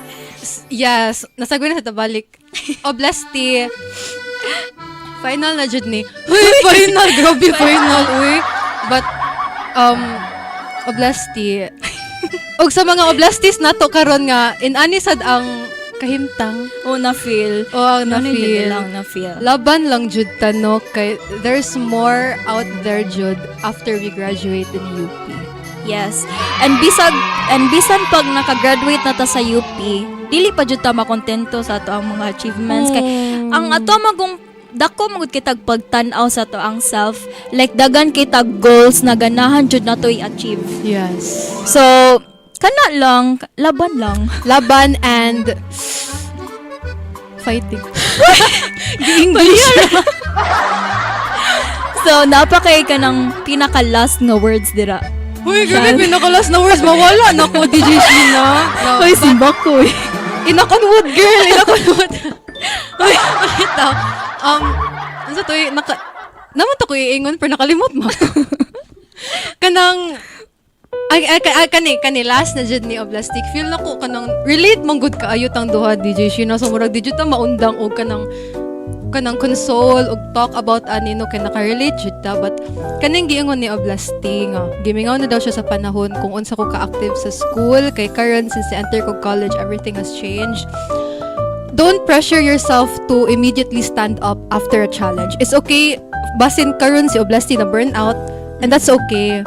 yes, nasagway na sa tabalik. Oblasti. Final na jud ni. Uy, final, grabe final, uy. But oblasti. Og sa mga oblastis nato karon nga inani sad ang kahimtang. Na-feel. Na-feel. Laban lang jud tanok kay there's more out there jud after we graduate in UP. Yes. And bisan pag naka-graduate na ta sa UP, dili pa jud ta makontento sa ato ang mga achievements kay ang ato magong dako magud kitag pagtan-aw sa to ang self, like dagan kitag goals na ganahan jud nato i-achieve. Yes. So kana lang, laban and fighting. English. So napakay ka ng pinaka last nga words dira. Uy, grabe, pinaka-last na words mawala na ko DJ Sheena. Uy, simba ko eh. Inakonwood girl, inakonwood. Uy, ito. Ano to eh, naman to ko iingon pero nakalimot mo. Kanang kani last na jud ni Oblastic feel na ko kanang relate man gud kaayo tang duha DJ Sheena so murag di jud ta maundang og kanang console og talk about ani no kay naka-relate jud ta but kaning giingon ni Oblastic nga gimingaw na daw siya sa panahon kung unsa ko ka-active sa school kay karon since enter ko college everything has changed. Don't pressure yourself to immediately stand up after a challenge. It's okay basin karon si Oblasti na burnout and that's okay.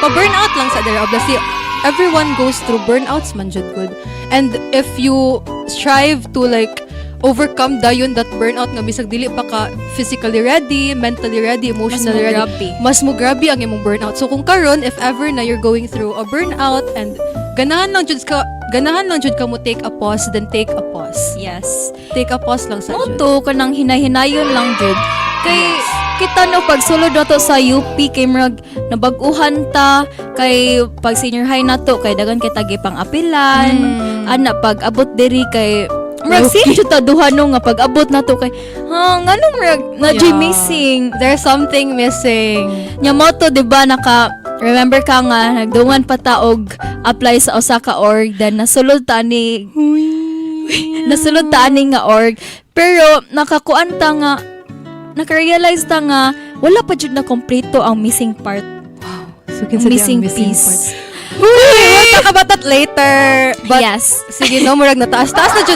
Pag-burnout lang sa dere Oblasti, everyone goes through burnouts man jud good. And if you strive to like overcome dayon that burnout nga bisag dili pa ka physically ready, mentally ready, emotionally ready, mas mo grabe ang imong burnout. So kung karon if ever na you're going through a burnout and ganahan lang jud ka mo take a pause, then take a pause. Yes. Take a pause lang sa jud. Moto ka nang hinay-hinayon lang jud. Kay kita no pag sulod nato sa UP kay murag nabag-uhan ta kay pag senior high nato kay dagan kay tagi pang apilan. Ana pag abot diri kay murag sinjo ta duha no nga pag abot nato kay ngano murag na missing. There's something missing. Nya moto di ba remember ka nga nagdungan pa ta og apply sa Osaka org then nasulod ta ni nga org pero nakakuan ta nga naka-realize ta nga wala pa jud na kompleto ang missing part. Wow. So missing piece. We'll talk about that later. But yes. Sige no, murag na taas na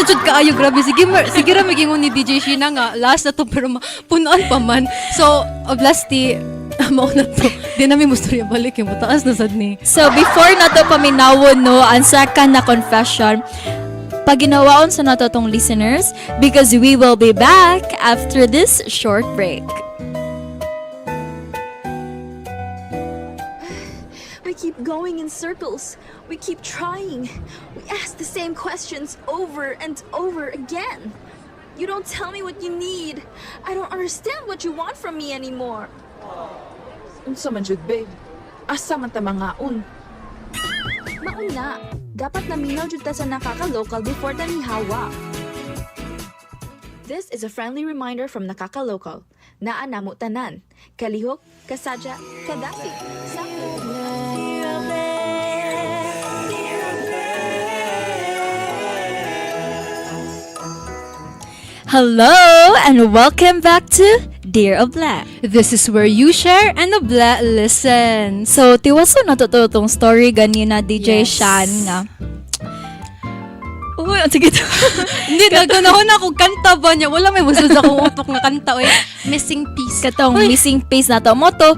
jud kaayo grabe. Sige ra migingon ni DJ Sheena nga last na to pero punuan pa man. So, Oblasti mao na to. Di na mi mustorya balik yung taas na sad ni. So, before na to paminawon no, ang second na confession, paginawaon sa nato tong listeners because we will be back after this short break. We keep going in circles. We keep trying. We ask the same questions over and over again. You don't tell me what you need. I don't understand what you want from me anymore. Unsa man jud, babe? Asa man ta mangaon? Mauna, dapat naminaw jud ta sa NKKLKL before ta nihawa. This is a friendly reminder from NKKLKL. Naa namo tanan. Kalihok, kasadya, kadasi. Hello and welcome back to Dear Oble. This is where you share and Oble listen. So, tiwaso na to tong story ganina DJ Shan nga. Uy, sige to. Hindi, nagkanahon ako kanta ba niya? Wala may masunod akong utok na kanta. Uy, missing piece. Katong missing piece na to. Moto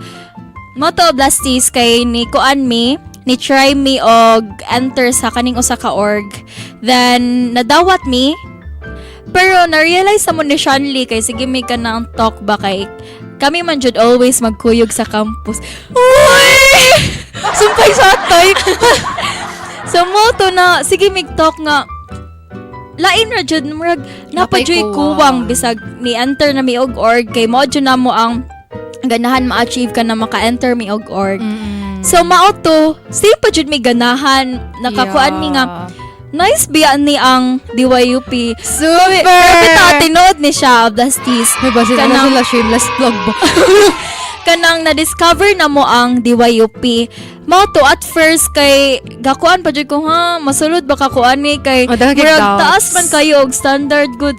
Blasties kay ni Kuan mi, ni try me og enter sa kaning usa ka org. Then, nadawat mi. Pero na-realize mo ni Shanley kay sige may ka na ang talk ba kay kami man jud always magkuyog sa campus. Uy! Sumpay sa atay. So moto na sige mig talk nga lain ra jud murag napajoy kuwang bisag ni enter na mi og org kay mo jud na mo ang ganahan ma-achieve ka na maka-enter mi og org. So mao to, stay pa jud may ganahan nakakuan mi nga nice biya ni ang DYUP. Super! Grabe ta, tinood ni siya, Oblastis. May basin na sila shameless plug ba? Kanang na-discover na mo ang DYUP. Mao to at first kay gakuan pa jud ko ha, masulod ba kakuan ni kay murag taas man kayo og standard good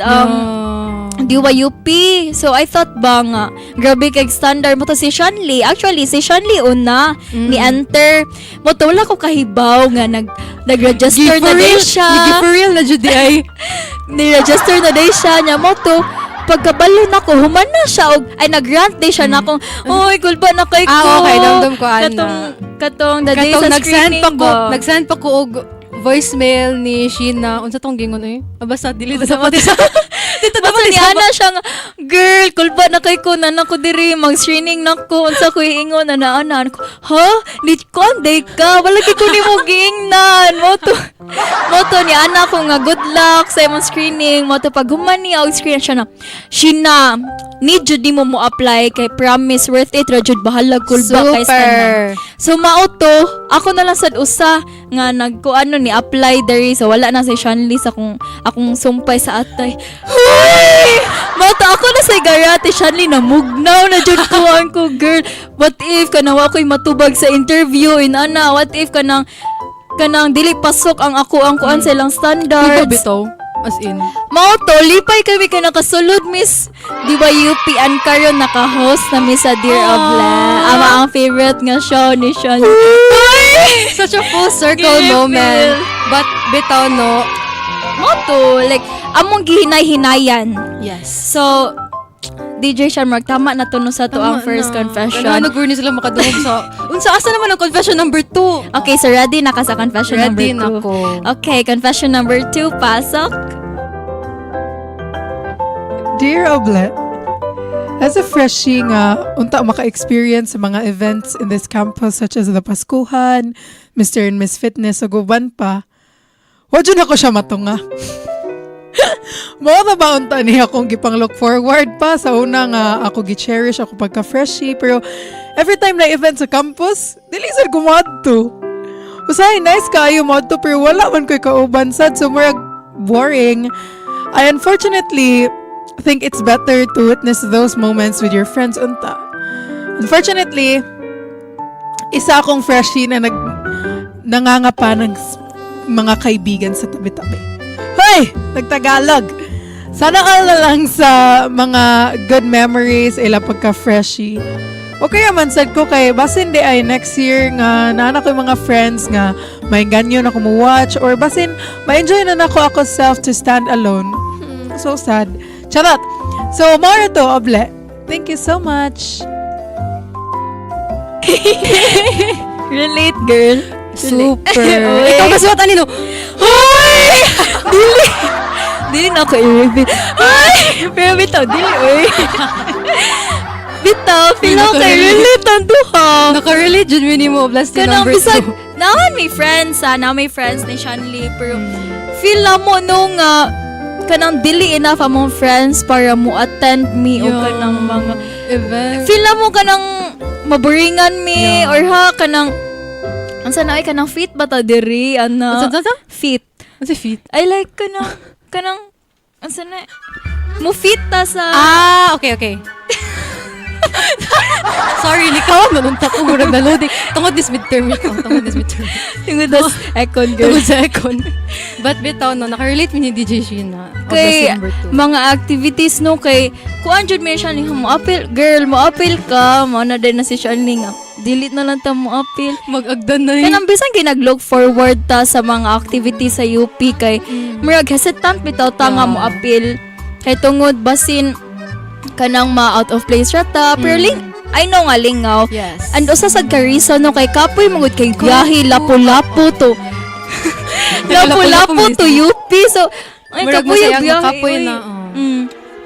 DYUP. So I thought ba nga grabe kay standard mo to si Shanley. Actually si Shanley una ni enter. Mo to wala ko kahibaw nga nag-register na day siya. For real na jud ay. Ni-register na day siya nya mo to. Pagkabalo na ko, human na siya og ay nag-rant day siya na akong oy kulba na kay ko. Okay, damdam ko katong the day sa screening ba. Nag-send pa ko og voicemail ni Sheena. Unsa tong gingon eh? Basta dili sa pati sa dito naman ni Ana siya nga, girl, kulba na kay ko na ko diri mag-screening na ko unsa ko iingon na ana ko. Ha? Di ko anday ka, wala kay ko nimo giingnan. Moto ni Ana ko nga good luck sa imong screening. Moto pag human niya og screen siya na. Sheena, need jud mo apply kay promise worth it ra jud bahalag kulba kay stand. So mao to, ako na lang sad usa nga nagkuano ni apply diri so wala na si Shanley sa akong sumpay sa atay. Mata ako na sa garate Shanley na mugnaw na jud ko girl. What if kanawa ko'y matubag sa interview in ana? What if kanang dili pasok ang ako ang kuan sa ilang standards? Bitaw. As in. Mao to, lipay kami ka nakasulod, Miss DYUP and karon naka-host na Miss Dear Oble. Ama ang favorite nga show ni Sean. Such a full circle moment. But bitaw no. Mao to, like among gihinay-hinayan. Yes. So DJ Sean Mark, tama na to no sa to ang first confession. Nag-burn sila makadungog sa unsa asa naman ang confession number 2. Okay, so ready na ka sa confession ready number 2. Ready na ko. Okay, confession number 2, pasok. Dear Oble, as a freshie nga, unta maka-experience sa mga events in this campus such as the Paskuhan, Mr. and Miss Fitness, o guban pa, wadyo na ko siya matunga. Mao na ba unta niya akong gipang look forward pa sa una nga ako gi-cherish ako pagka-freshie, pero every time na event sa campus, dili sad gumadto. Usahay nice kaayo modto pero wala man ko'y kauban sad, so murag boring. I unfortunately think it's better to witness those moments with your friends unta. Unfortunately, isa akong freshie na nangangapa ng mga kaibigan sa tabi-tabi. Hoy! Nagtagalog! Sana all na lang sa mga good memories ila pagka-freshie. O kaya man sad ko kay basin di ay next year nga naana ko yung mga friends nga may ganyo na kumu-watch or basin ma-enjoy na ako self to stand alone. So sad. Charot! So, more to, Oble. Thank you so much. Relate, girl. Super. Ikaw kasuot anino. Hoy! Dili na ako i-reveal. Hoy! Pero bitaw, dili, oy. Bitaw, feel ako kay relate ang duha. Naka-relate dyan minimo blast number 2. Naman may friends, may friends ni Shanley, pero feel na mo nung kanang dili enough among friends para mo attend me o kanang mga event. Feel na mo kanang maboringan me or kanang ansa na ay kanang fit ba ta diri ana fit. Ansa fit? I like kanang ansa na mo fit ta sa okay. Sorry, likaw manunta ko murag na loading. Tungod this midterm ikaw. Tungod this econ girl. Tungod sa econ. But bitaw no, naka-relate mi ni DJ Sheena. Kay mga activities no kay kuan jud mi siya ni mo appeal girl mo appeal ka mo na din na si Shanley nga delete na lang ta mo appeal mag-agdan na yun. Kanang bisan ginag-look forward ta sa mga activities sa UP kay murag hesitant bitaw ta nga mo appeal kay tungod basin kanang out of place rata pero I know nga lingaw. Yes. And usa sad ka reason no kay kapoy magud kay biyahe lapu-lapu to. Lapu-lapu to UP. So ay kapoy na.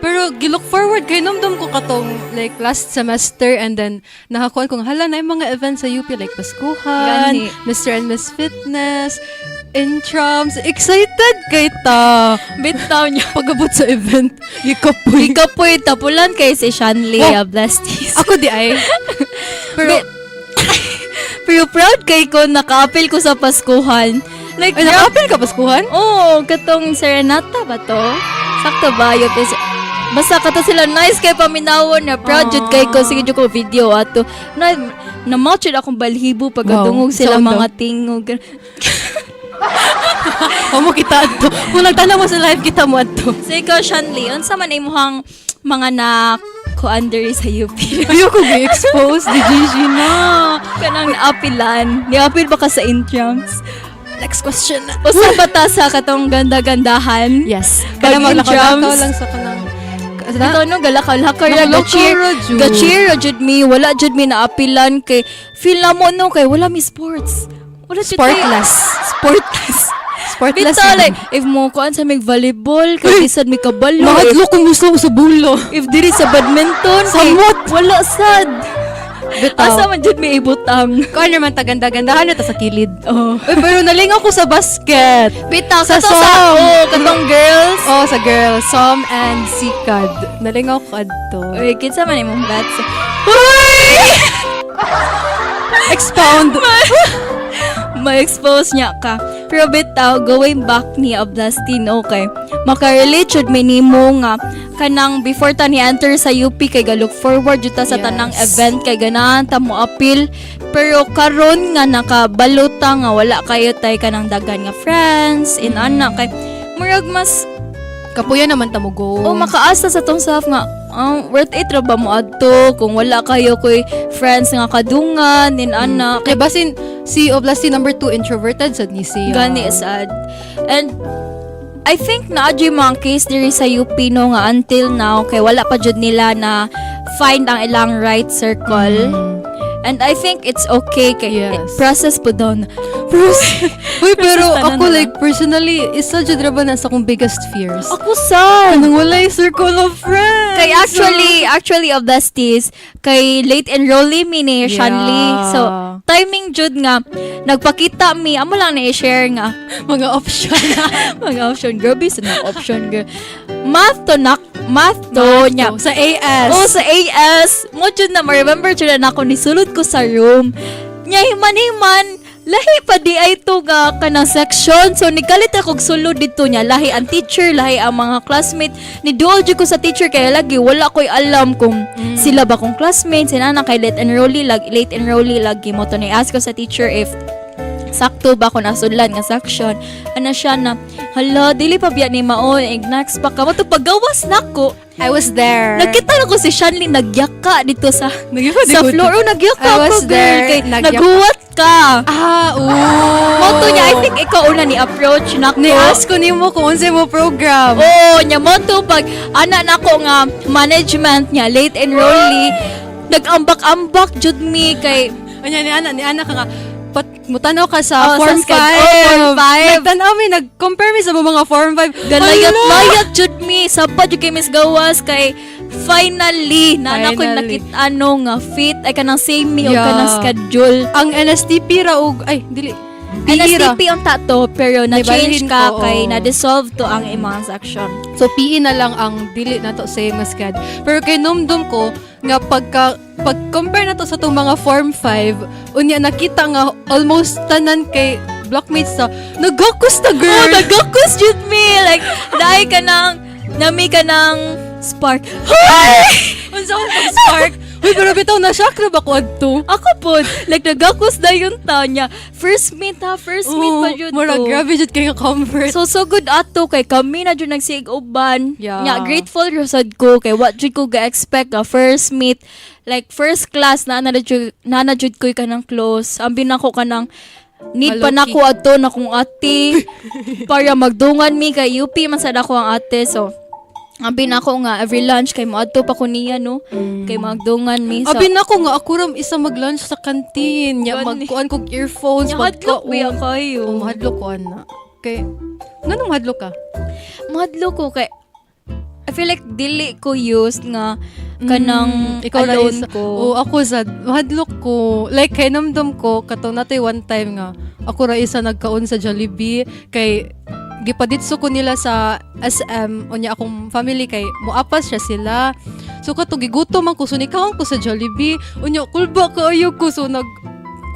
Pero gilook forward kay namdam ko katong like last semester and then nakakuan ko hala na yung mga events sa UP like Paskuhan, Mr. and Miss Fitness, intrams. Excited kay ta. Bitaw niya pag-abot sa event. Ikapoy tapulan kay si Shanley Blesties. Ako di ay. Pero proud kay ko, naka-appeal ko sa Paskuhan. Like, Ay, naka-appeal ka Paskuhan? Oo, katong Serenata ba to? Sakto ba? Basta kato sila nice kay paminawon na proud jud kay ko. Sige jud ko video ato. Na-match akong balhibo pagkadungog sila mga tingog. Mo kita adto. Kung nagtanaw mo sa live kita mo adto. So ikaw, Shanley, unsa man imuhang mga na-co-under sa UP? Ayoko gi-expose di Gigi na. Kanang naapilan. Niapil ba ka sa intrams? Next question. Usa ba ta sa katong ganda-gandahan? Yes. Pag Kaya maglakaw intrams, lang sa kanang ito no, galakaw-lakaw na ga-cheer jud mi, wala jud mi naapilan kay feel na mo no kay wala mi sports. Wala jud sportless. Bita like if mo kuan sa mig volleyball kay isad mi kabalo. Mahadlo ko muso sa bulo. If diri sa badminton kay wala sad. Asa man jud mi ibutang. Kuan naman ta ganda-gandahan ta sa kilid. Oh. Pero nalingaw ko sa basket. Bita sa kato sa katong girls. Oh, sa girls, Som and Sikad. Nalingaw ko adto. Uy, kinsa man imong bats? Expound. Ma-expose niya ka. Pero bitaw, going back ni Oblastin, okay. Makarelate jud may nimo nga kanang before ta ni enter sa UP kay ga-look forward jud ta sa tanang event kay ganahan ta mo appeal. Pero karon nga nakabaluta nga wala kayo tay kanang dagan nga friends in anak kay murag mas kapuya naman ta mo go. O makaasa sa tong self nga worth it ra ba mo adto kung wala kayo koy friends nga kadungan in anak kay basin si Oblasti number 2 introverted sad ni siya. Gani sad. And I think na adyo mga case diri sa UP no nga until now kay wala pa jud nila na find ang ilang right circle. And I think it's okay kay process po doon. Uy, pero ako like personally isa jud ra ba na sa akong biggest fears. Ako sad. Nang walay circle of friends. Kay actually of besties kay late enrollee mi ni Shanley. So timing jud nga nagpakita mi amo lang na i-share nga mga option. Mga option grabe sa mga option girl. Math to nya sa AS. Oh, sa AS. Mo jud na ma-remember jud na ako nisulod ko sa room. Nya himan lahi pa di ay to ga kanang section. So nikalit ako sulod dito nya lahi ang teacher, lahi ang mga classmate. Ni duol jud ko sa teacher kaya lagi wala koy alam kung sila ba kong classmates, sina na kay late enrollee lagi mo to ni ask ko sa teacher if sakto ba ko nasudlan nga section. Ana siya na hala dili pa biya ni maon next pa ka mo to paggawas nako. I was there. Nakita na ko si Shanley nagyaka dito sa floor. Oh, nagyaka I was ko, there. Kay, naghuwat ka. Moto niya, I think ikaw una ni-approach na ko. Ni-ask ko nimo kung unsa mo program. Oh, niya moto pag anak na ko nga management niya, late enrollee, nag-ambak-ambak jud mi kay anya ni anak ka nga mutanaw ka sa Form 5. Form 5. Nagtanaw mi, nag-compare mi sa mga Form 5. Galayat jud mi. Sapa jud kay Miss Gawas kay finally nana ko nakita nga fit ay kanang same me o kanang schedule. Ang NSTP ra og ay dili. NSTP ang tato pero na-change ka kay na-dissolve to ang imong section. So PE na lang ang dili nato same as CAD. Pero kay numdum ko nga pag-compare nato sa tong mga Form 5, unya nakita nga almost tanan kay blockmates sa nagakus ta girl. Oh, nagakus jud me like dai ka nang nami ka ng spark. Unsa ang spark? Uy, pero bitaw na shock na ba ko adto? Ako po, like nagakus na yung tanya. First meet pa jud to. Mura grabe jud kay nga comfort. So good ato kay kami na jud nagsig-uban. Yeah. Nya grateful rusad ko kay what jud ko ga-expect first meet like first class na jud ko kanang close. Ambi na ko kanang need pa nako adto na kong ate para magdungan mi kay UP man sad ako ang ate. So abi na ko nga every lunch kay moadto pa ko niya no kay magdungan mi. So abi na ko nga ako ram isa mag-lunch sa canteen nya magkuan kog earphones mahadlok biya kayo. Mahadlok ko ana. Kay nganong mahadlok ka? Mahadlok ko kay I feel like dili ko used nga kanang ikaw alone ko. Oh, ako sad mahadlok ko. Like kay namdom ko katong natay one time nga ako ra isa nagkaon sa Jollibee kay gipaditso ko nila sa SM unya akong family kay moapas siya sila. So kato gigutom man ko so nikaon ko sa Jollibee unya kulba kaayo ko so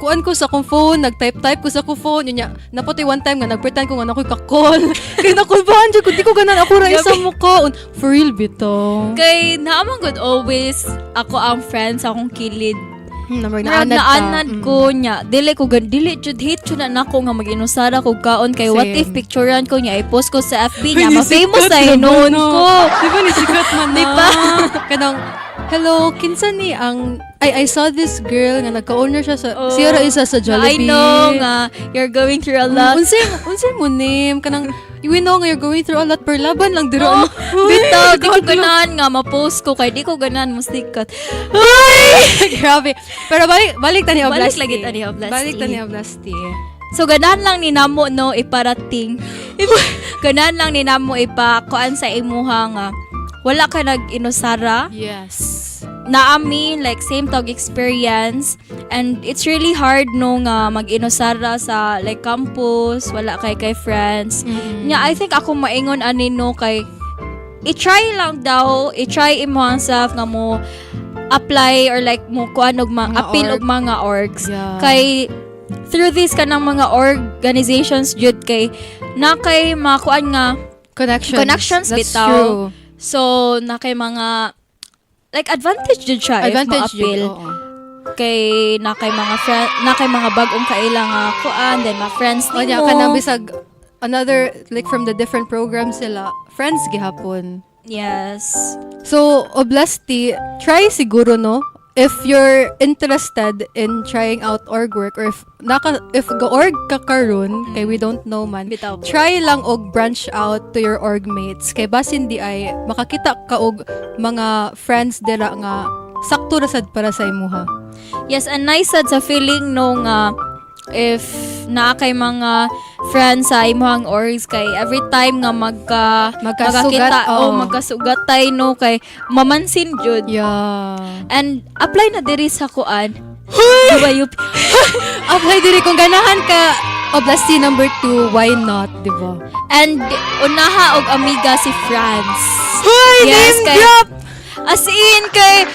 nagkuan ko sa akong phone, nag-type ko sa akong phone, yun niya, naputi one time nga, nag-pretend ko nga na ako'y kakol. Kaya nakulbahan dyan, kung di ko ganan ako ra isa mukha. For real, bito. Kay naamang good always ako ang friends akong kilid. Naanad ko niya. Dili jud hate jud na nako nga mag-inusara ko kaon kay what if picturean ko niya i-post ko sa FB niya ma-famous na hinon ko. Di ba ni sikat man na? Di ba? Kanang hello, kinsa ni ang I saw this girl nga nagka-owner siya sa Sierra isa sa Jollibee. I know nga you're going through a lot. Unsay mo name kanang we know nga you're going through a lot per laban lang diro. Bitaw, di ko ganahan nga ma-post ko kay di ko ganahan mo sikat. Grabe. Pero balik tani Oblasti. Balik tani Oblasti. So ganahan lang ni namo no iparating. Ganahan lang ni namo ipakuan sa imuha nga wala ka nag-inusara. Yes. Naami like same tog experience and it's really hard no nga mag-inusara sa like campus, wala kay friends. Nya I think ako maingon ani no kay i-try lang daw, i-try imo ang self nga mo apply or like mo kuan og appeal og mga orgs. Yeah. Kay through this kanang mga organizations jud kay na kay makuan nga connections That's bitaw. true. So na kay mga like advantage jud siya if ma-appeal. Kay na kay mga bagong kailang kuan then mga friends nimo. Kanya kanang bisag another like from the different programs sila friends gihapon. Yes. So Oblasti, try siguro no if you're interested in trying out org work or if ga-org ka karon kay we don't know man, try lang og branch out to your org mates kay basin di ay makakita ka og mga friends dira nga sakto ra sad para sa imuha. Yes, and nice sad sa feeling no nga if naa kay mga friends sa imuhang orgs kay every time nga magkakita o magkasugatay no kay mamansin jud. Yeah. And apply na diri sa kuan. DYUP. Apply diri kung ganahan ka Oblasti number 2, why not, di ba? And unaha og amiga si Franz. Yes, kay as in kay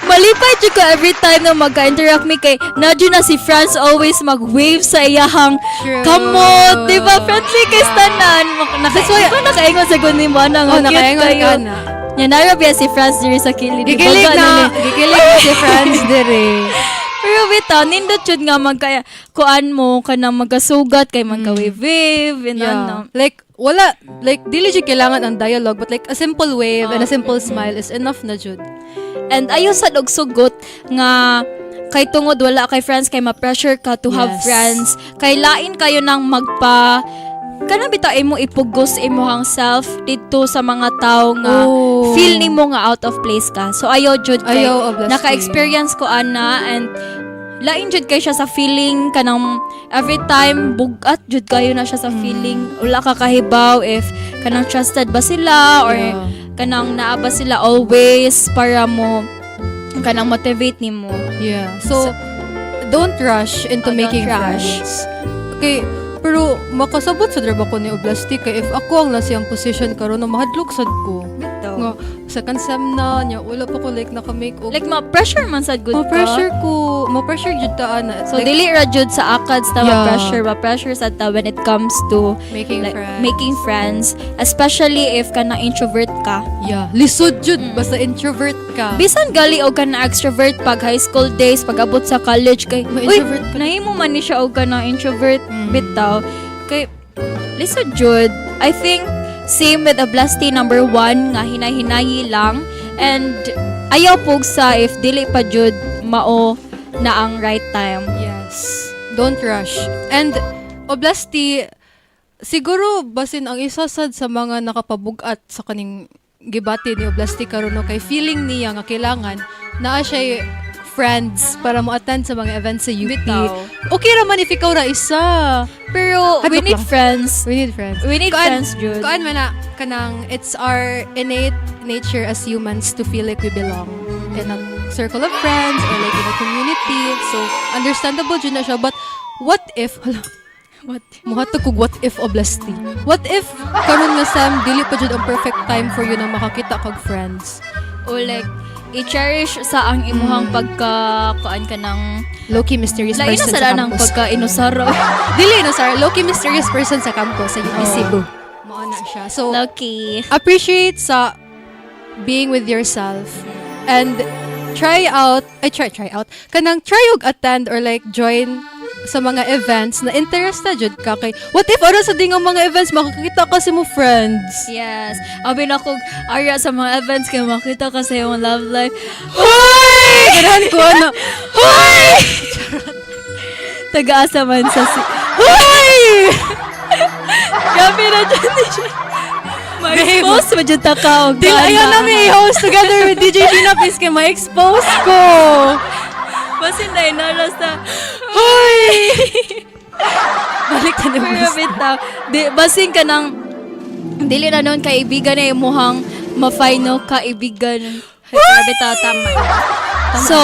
malipay jud ko every time na magka-interact mi kay nadyo na si Franz always mag-wave sa iyahang kamot, di ba? Friendly kay stanan. That's why ako nakaingon sa gunin mo na nga nakaingon ka na. Yan narabya si Franz diri sa kilid. Gikilig na si Franz diri. Pero bitaw, nindot jud nga kuan mo kanang magkasugat kay magka-wave and ano. Like wala like dili jud kailangan ang dialogue but like a simple wave and a simple smile is enough na jud. And ayo sa og sugot nga kay tungod wala kay friends kay ma-pressure ka to have friends. Kay lain kayo nang kanang bitaw imo ipugos imong self dito sa mga tao nga feel nimo nga out of place ka. So ayo jud kay naka-experience ko ana and lain jud kay siya sa feeling kanang every time bugat jud kayo na siya sa feeling. Wala ka kahibaw if kanang trusted ba sila or kanang naa ba sila always para mo kanang motivate nimo. Yeah. So don't rush into making friends. Okay, pero makasabot sa draba ko ni Oblasti kay if ako ang nasiyang position karon na mahadlok sad ko. Nga sa kansam na nya wala pa ko like naka-make like ma-pressure man sad good ma-pressure jud ta ana. So like, dili ra jud sa akads ta ma-pressure sad ta when it comes to making friends, especially if kana introvert ka. Yeah, lisod jud basta introvert ka. Bisan gali og kana extrovert pag high school days, pag abot sa college kay introvert ka. Nahimo man ni siya og kana introvert bitaw. Kay lisod jud. I think same with Oblasti number 1 nga hinay-hinayi lang and ayaw pug sa if dili pa jud mao na ang right time. Yes. Don't rush. And Oblasti siguro basin ang isa sad sa mga nakapabugat sa kaning gibati ni Oblasti karon no kay feeling niya nga kailangan naa siya friends para mo-attend sa mga events sa UP. Okay raman if ikaw ra isa. Pero we need friends. We need friends. We need friends, Jude. Kuan man na kanang it's our innate nature as humans to feel like we belong in a circle of friends or like in a community. So understandable jud na siya, but what if muhatag kog what if Oblasti. What if karon nga Sam dili pa jud ang perfect time for you na makakita kag friends? O like i-cherish sa ang imuhang pagka-kuan ka ng Low-key mysterious lain na person sa sa ng campus. pagka-inusar. Dili, inusar. Low-key mysterious person sa campus sa UP Cebu. Mao na siya. So, Lucky. appreciate sa being with yourself and try out kanang try og attend or like join sa mga events na interested jud ka kay what if ano sa ding mga events makakita ka sa mo friends. Yes. Abi na kog arya sa mga events kay makita ka sa iyong love life. Hoy! Ganahan ko ano. Hoy! Taga-asa man sa Hoy! Grabe na dyan siya. Ma-expose mo dyan ka og Dil ayaw namin i-host together with DJ Gina please kay ma-expose ko. Basin na inaras na. Hoy! Balik ka na Pero bitaw. Basin ka ng dili na noon kaibigan na imuhang ma-final kaibigan. Bitaw tama. So,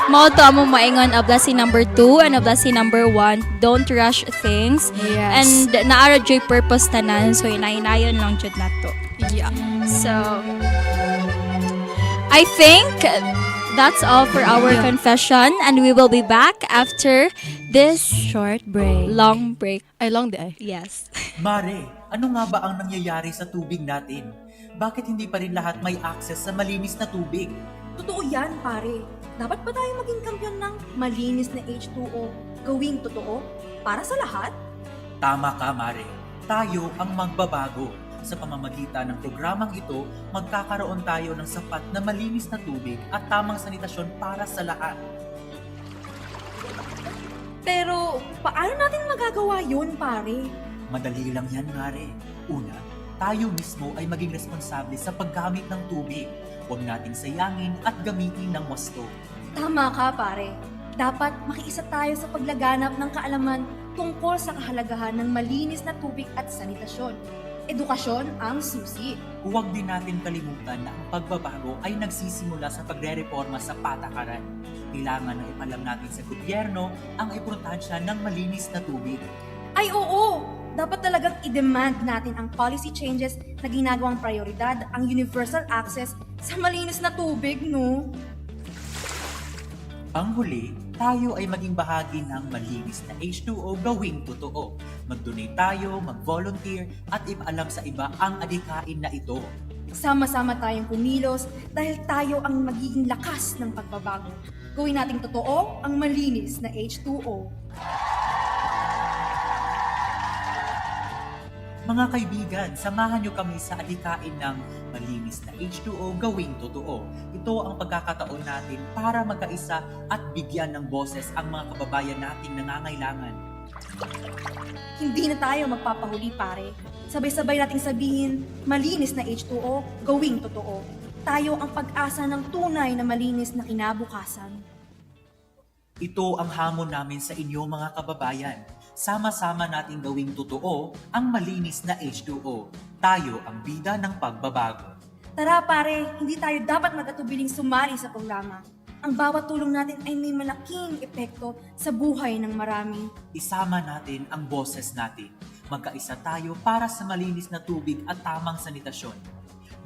mao to among maingon a blessing number 2 and a blessing number 1. Don't rush things. Yes. And naara joy purpose tanan. So, inahinayon lang jud nato. Yeah. So, I think that's all for our confession, and we will be back after this short break. Long break. Ay, long day. Yes. Mare, ano nga ba ang nangyayari sa tubig natin? Bakit hindi pa rin lahat may access sa malinis na tubig? Totoo yan, pare. Dapat ba tayo maging kampiyon ng malinis na H2O gawing totoo para sa lahat? Tama ka, Mare. Tayo ang magbabago. Sa pamamagitan ng programang ito, magkakaroon tayo ng sapat na malinis na tubig at tamang sanitasyon para sa lahat. Pero, paano natin magagawa yun, pare? Madali lang yan, Mare. Una, tayo mismo ay maging responsable sa paggamit ng tubig. Huwag nating sayangin at gamitin ng wasto. Tama ka, pare. Dapat makiisa tayo sa paglaganap ng kaalaman tungkol sa kahalagahan ng malinis na tubig at sanitasyon. Edukasyon ang susi. Huwag din natin kalimutan na ang pagbabago ay nagsisimula sa pagre-reforma sa patakaran. Kailangan na ipalam natin sa gobyerno ang importansya ng malinis na tubig. Ay oo! Dapat talagang i-demand natin ang policy changes na ginagawang prioridad ang universal access sa malinis na tubig, no? Ang huli, tayo ay maging bahagi ng malinis na H2O gawing totoo. Mag-donate tayo, mag-volunteer, at ipaalam sa iba ang adhikain na ito. Sama-sama tayong kumilos dahil tayo ang magiging lakas ng pagbabago. Gawin nating totoo ang malinis na H2O. Mga kaibigan, samahan niyo kami sa adhikain ng malinis na H2O gawing totoo. Ito ang pagkakataon natin para magkaisa at bigyan ng boses ang mga kababayan nating nangangailangan. Hindi na tayo magpapahuli, pare. Sabay-sabay nating sabihin, malinis na H2O gawing totoo. Tayo ang pag-asa ng tunay na malinis na kinabukasan. Ito ang hamon namin sa inyo mga kababayan. Sama-sama nating gawing totoo ang malinis na H2O. Tayo ang bida ng pagbabago. Tara pare, hindi tayo dapat magatubiling sumali sa programa. Ang bawat tulong natin ay may malaking epekto sa buhay ng marami. Isama natin ang boses natin. Magkaisa tayo para sa malinis na tubig at tamang sanitasyon.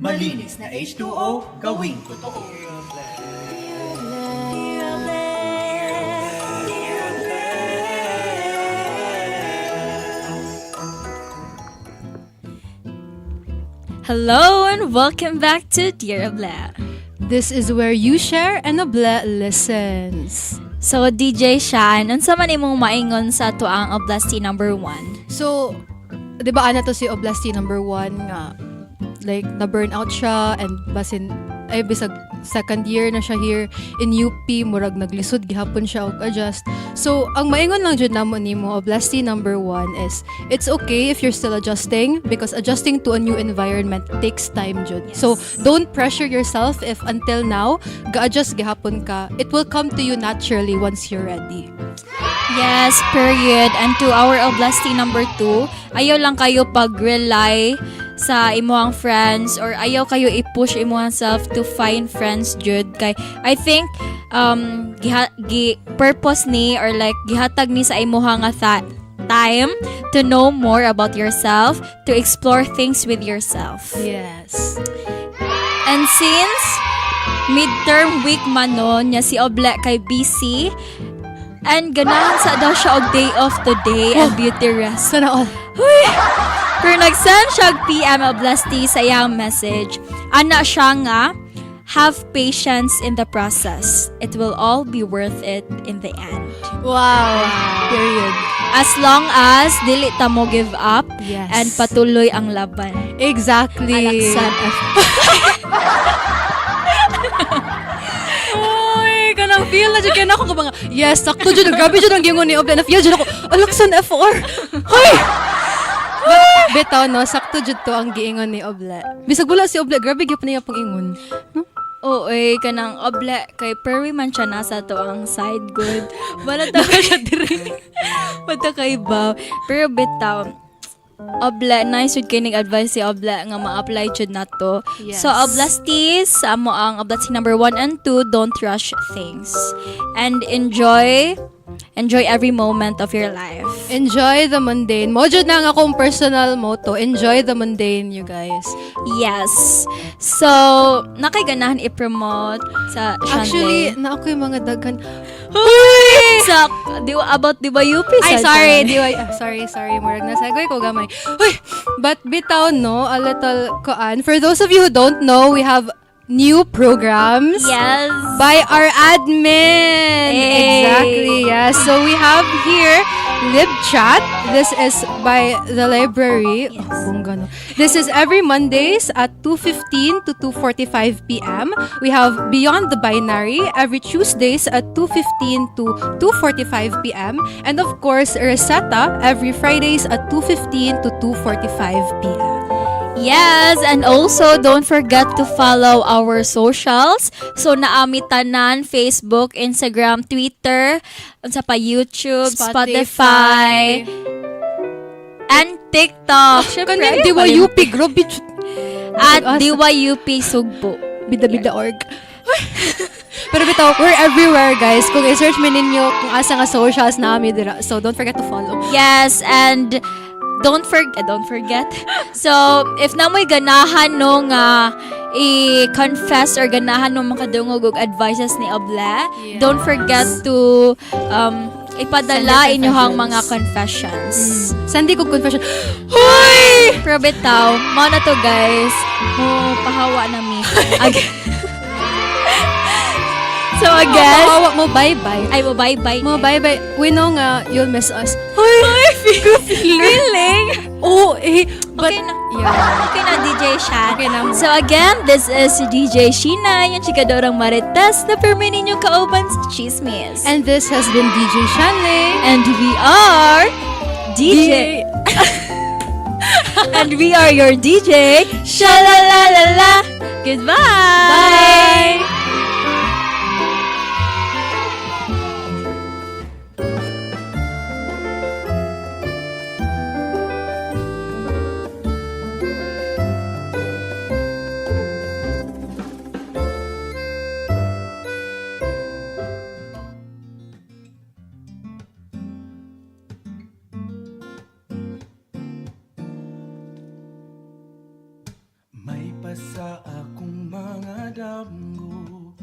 Malinis na H2O gawing totoo. Hello and welcome back to Dear Oble. This is where you share and Oble listens. So DJ Shan, unsa man imong maingon sa tuang Oblasti number 1? So, 'di ba ana to si Oblasti number 1 nga like na burnout siya and basin ay bisag second year na siya here in UP, murag naglisod gihapon siya og adjust. So, ang maingon lang jud namo nimo Oblasti number 1 is it's okay if you're still adjusting because adjusting to a new environment takes time jud. Yes. So, don't pressure yourself if until now ga-adjust gihapon ka. It will come to you naturally once you're ready. Yes, period. And to our Oblasti number 2, ayaw lang kayo pag-rely sa imuhang friends or ayaw kayo i-push imuhang self to find friends jud kay I think purpose ni or like gihatag ni sa imuhang time to know more about yourself, to explore things with yourself. Yes. And since midterm week man no, niya si Oble kay BC. And ganahan sa daw siya og day off today and beauty rest. Sana all. Huy! Pero nag-send siya og PM Oblasti sa iyang message. Ana siya nga, have patience in the process. It will all be worth it in the end. Wow. Period. As long as dili ta mo give up Yes. and patuloy ang laban. Exactly. Alaksan. Oy, kanang feel na dyan ako ka mga, yes, sakto dyan, grabe dyan ang gingon ni Oble, na feel dyan ako, alaksan F4. Hoy! Bitaw, no, sakto dyan to ang giingon ni Oble. Bisag wala si Oble, grabe gyud niya pang ingon. No? Oo, kanang Oble kay Perry man siya nasa to ang side good. Wala ta siya diri. Wala kay ba. Pero bitaw, Oble, nice yun kining advice si Oble nga ma-apply jud nato. Yes. So, Oblastis, amo ang Oblast number 1 and 2, don't rush things. And enjoy every moment of your life. Enjoy the mundane. Mo jud na ang akong personal motto, enjoy the mundane, you guys. Yes. So, nakiganahan i-promote sa Shanley. Actually, na ako yung mga daghan. Sa, about DYUP Ay, Sugbo. sorry. Murag na segue ko gamay. Uy, but bitaw, no, a little koan. For those of you who don't know, we have new programs. Yes. By our admin. Hey. Exactly, yes. So we have here Lib Chat. This is by the library. Yes. No. This is every Mondays at 2:15 to 2:45 p.m. We have Beyond the Binary every Tuesdays at 2:15 to 2:45 p.m. And of course, Reseta every Fridays at 2:15 to 2:45 p.m. Yes, and also don't forget to follow our socials. So naami tanan, Facebook, Instagram, Twitter, unsa pa YouTube, Spotify, and TikTok. Syempre, DYUP, grabe. at DYUP Sugbo. Bida.org. Pero bitaw, we're everywhere, guys. Kung i-search mo ninyo kung asa nga socials namin dira. So don't forget to follow. Yes, and don't forget. So, if namoy ganahan no nga i-confess or ganahan no makadungog og advices ni Oble, don't forget to ipadala inyohang mga confessions. Sandi ko confession. Hoy! Pero bitaw, mo na to guys. Mo pahawa na mi. So again, mo bye-bye. Ay, mo bye-bye. Mo bye-bye. We know nga you'll miss us. Hoy, feeling. Oh, but Okay na. yeah. Okay na, DJ Shan. Okay na. So again, this is DJ Sheena, yung chikadorang marites na permi ninyong kauban sa Chismis. And this has been DJ Shanley. And we are DJ. And we are your DJ. Shalalalala. Goodbye. Bye. May pasa akong mga damgo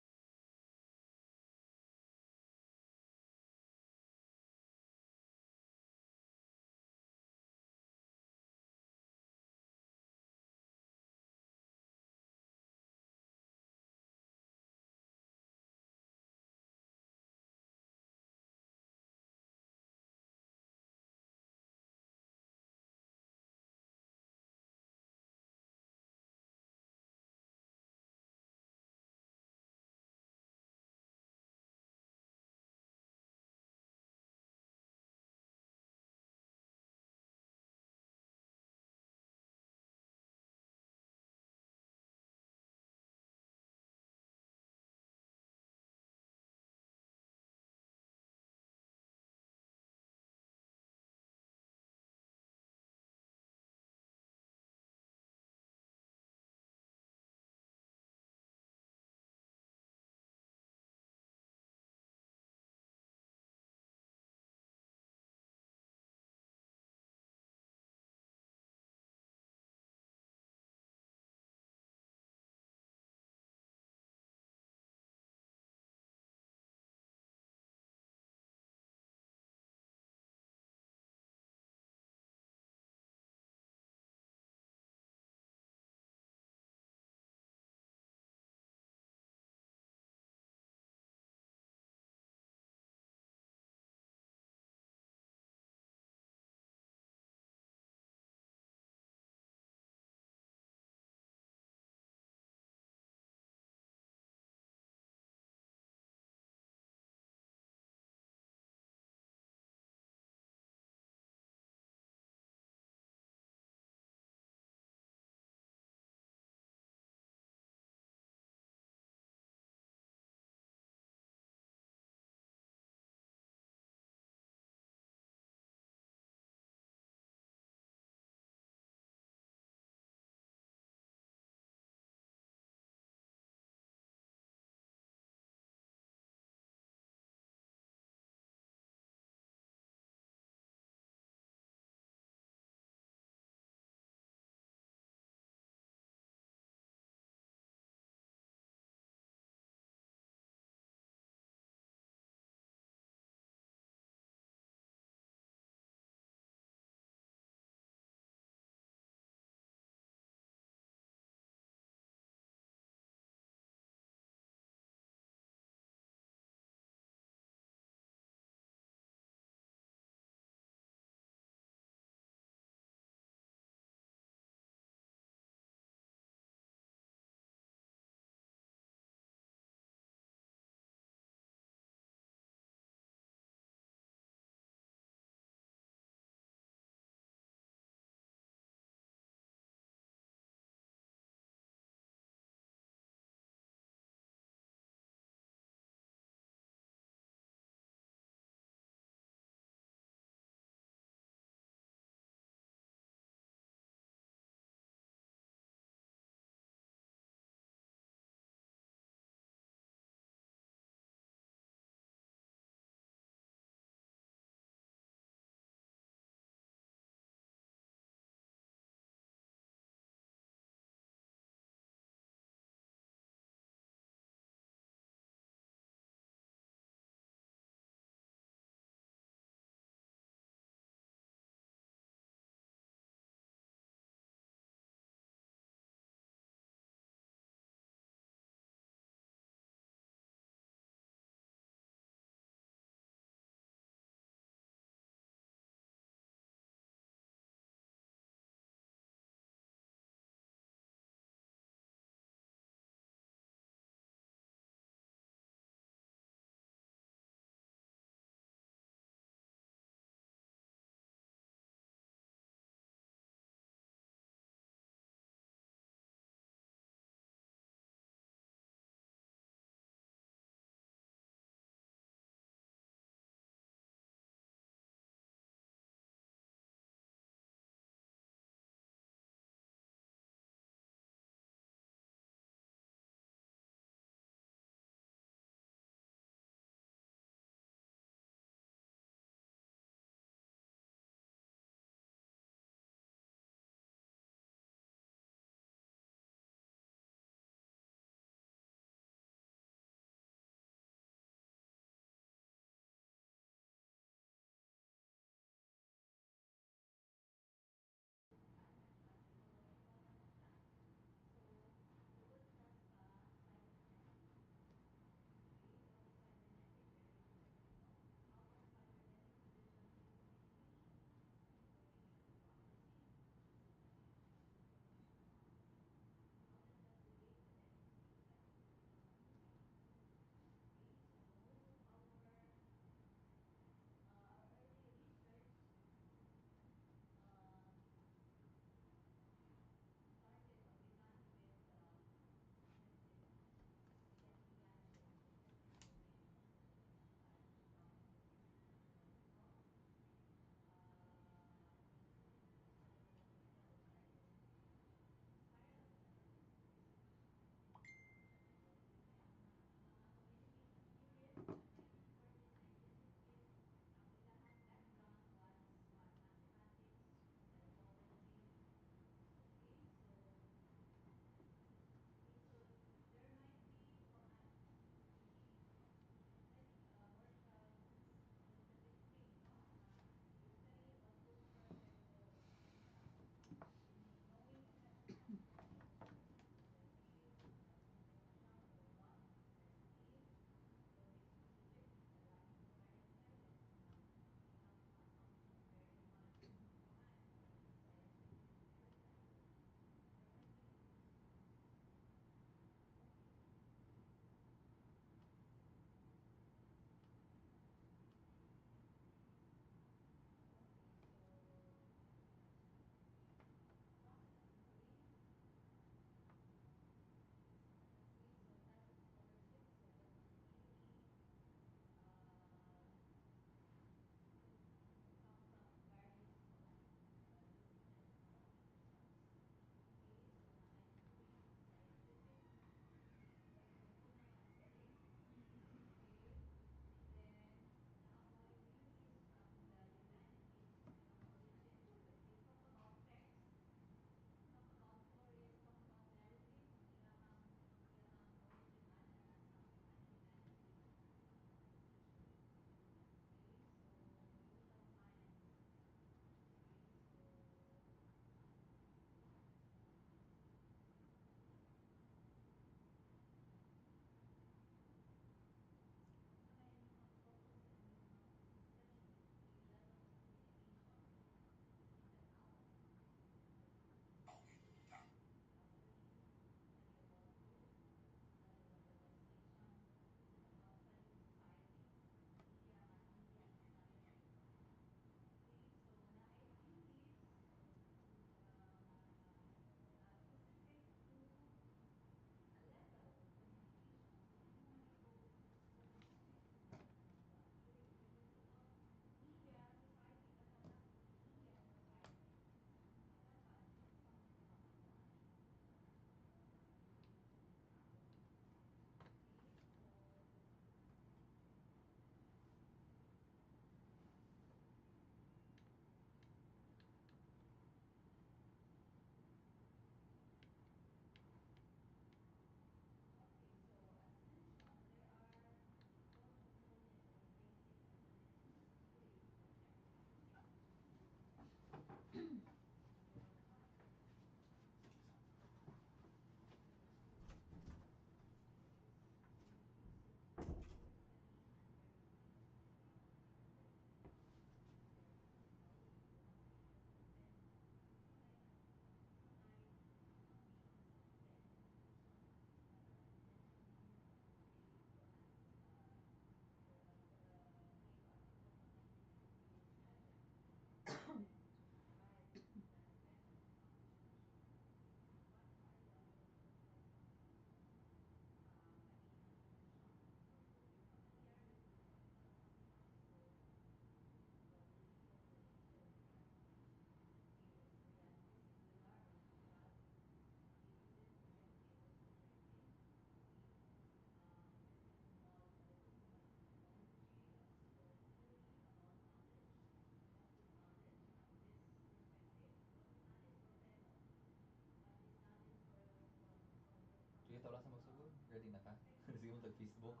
Sige, tawala sa magsugod. Ready na ka? Sige mo tag-Facebook.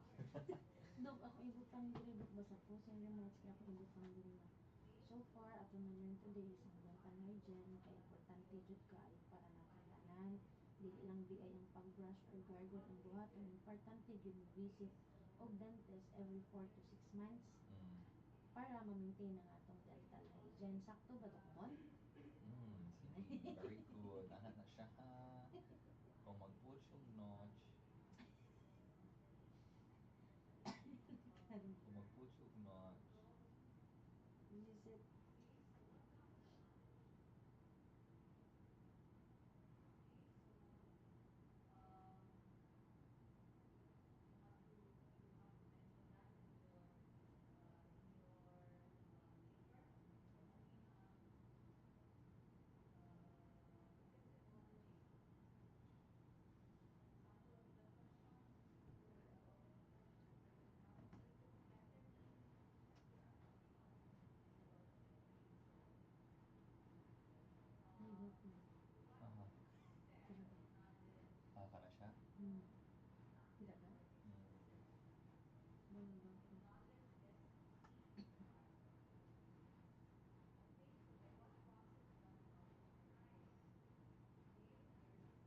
Dog, ako ibutang diri dog basa po sa inyo mga kaya ako ibutang diri na. So far, ato na learn today is ang dental hygiene kay importante jud kaayo para nakatanan. Dili lang di ay ang pag-brush or gargle ang buhaton. Importante gyud mo visit og dentist every 4 to 6 months para ma-maintain ang atong dental hygiene. Sakto ba to kumon? Sige. Very good. Anak na siya ha. Kung mag-push yung notch. Kung mag-push yung notch. Visit. Aha. Ka na siya? Tidak ba? Bangun ba ako?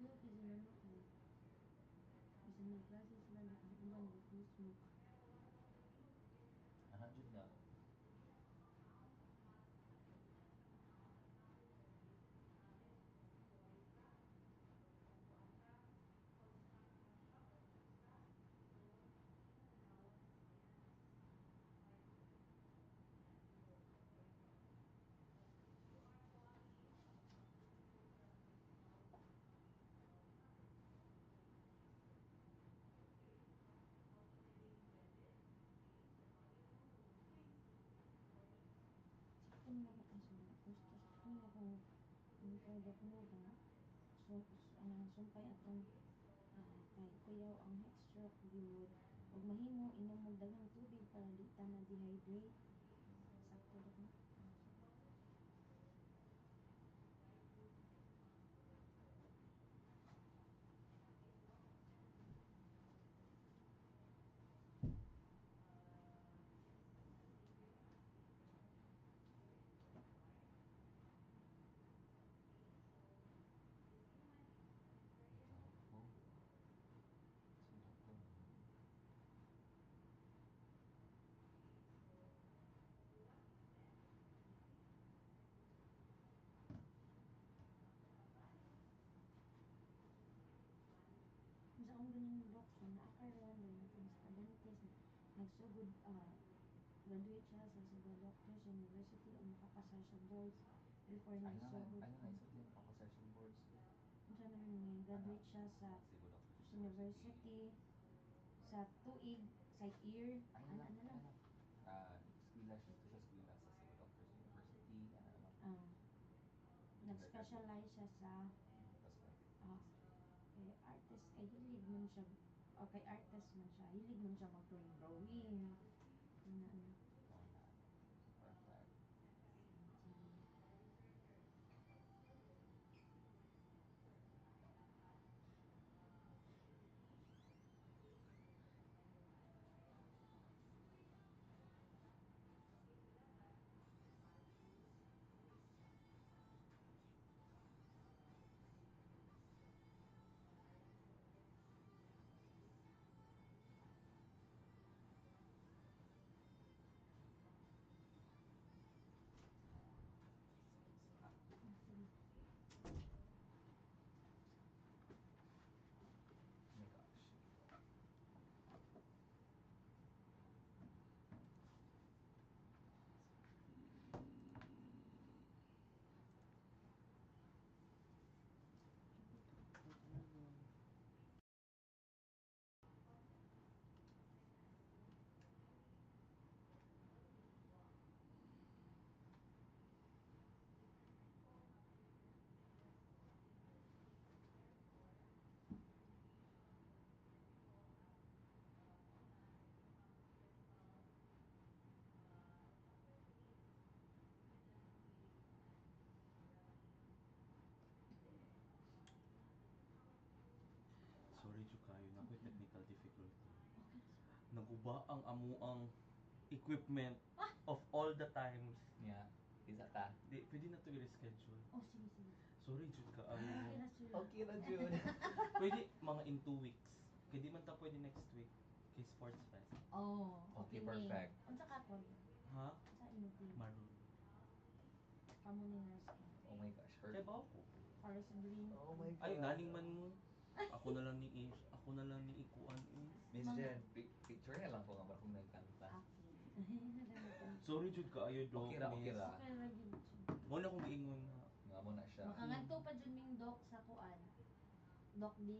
Look, is naman ako. Isa ng klase sila na ang ulan ng Facebook. Anak dyan nga. Kung gusto ko kung pwede ko ba sumpay atong kay kuyaw ang heat stroke good ug mahimo inom og daghang tubig para di ta na dehydrate sakto ra ko. Sa akong ganyan doktor na akaran na sa dentist nagsugod graduate siya sa Cebu Doctors University o makapasar sa boards before nagsugod. Ayun na isulti na kapasar sa boards. Siya naman graduate siya sa University sa tuig sa year ano lang Eskwela siya sa eskwela sa Cebu Doctors University. Ano naman? Nag-specialize siya sa artist kay hilig man siya kay artist man siya hilig man siya mag-drawing Perfect. ba ang amuang equipment of all the times. Yeah. Isa ta. Di, pwede na ito i-reschedule. Oh, sige, sige. Sorry, Jud ka. Okay na, sir. Okay na, Jud. Pwede mga in 2 weeks. Kaya di man ta pwede next week. Kay Sports Fest. Oh, Okay, perfect. Unsa ka ko? Ha? Sa inuti. Maroon. Kamo ni nurse. Oh my gosh. Her. Kaya ba ako? Paris and green. Oh my God. Ay, galing man mo. Ako na lang ni Ikuan Miss Jen, picture na lang po nga ba kung nagkanta. Sorry, Jud ka. Ayo, Dok. Okay ra, okay ra. Okay ra gyud. Muna kong giingon ha. Nga mo na siya. Makangadto pa jud ming doc sa kuan. Doc D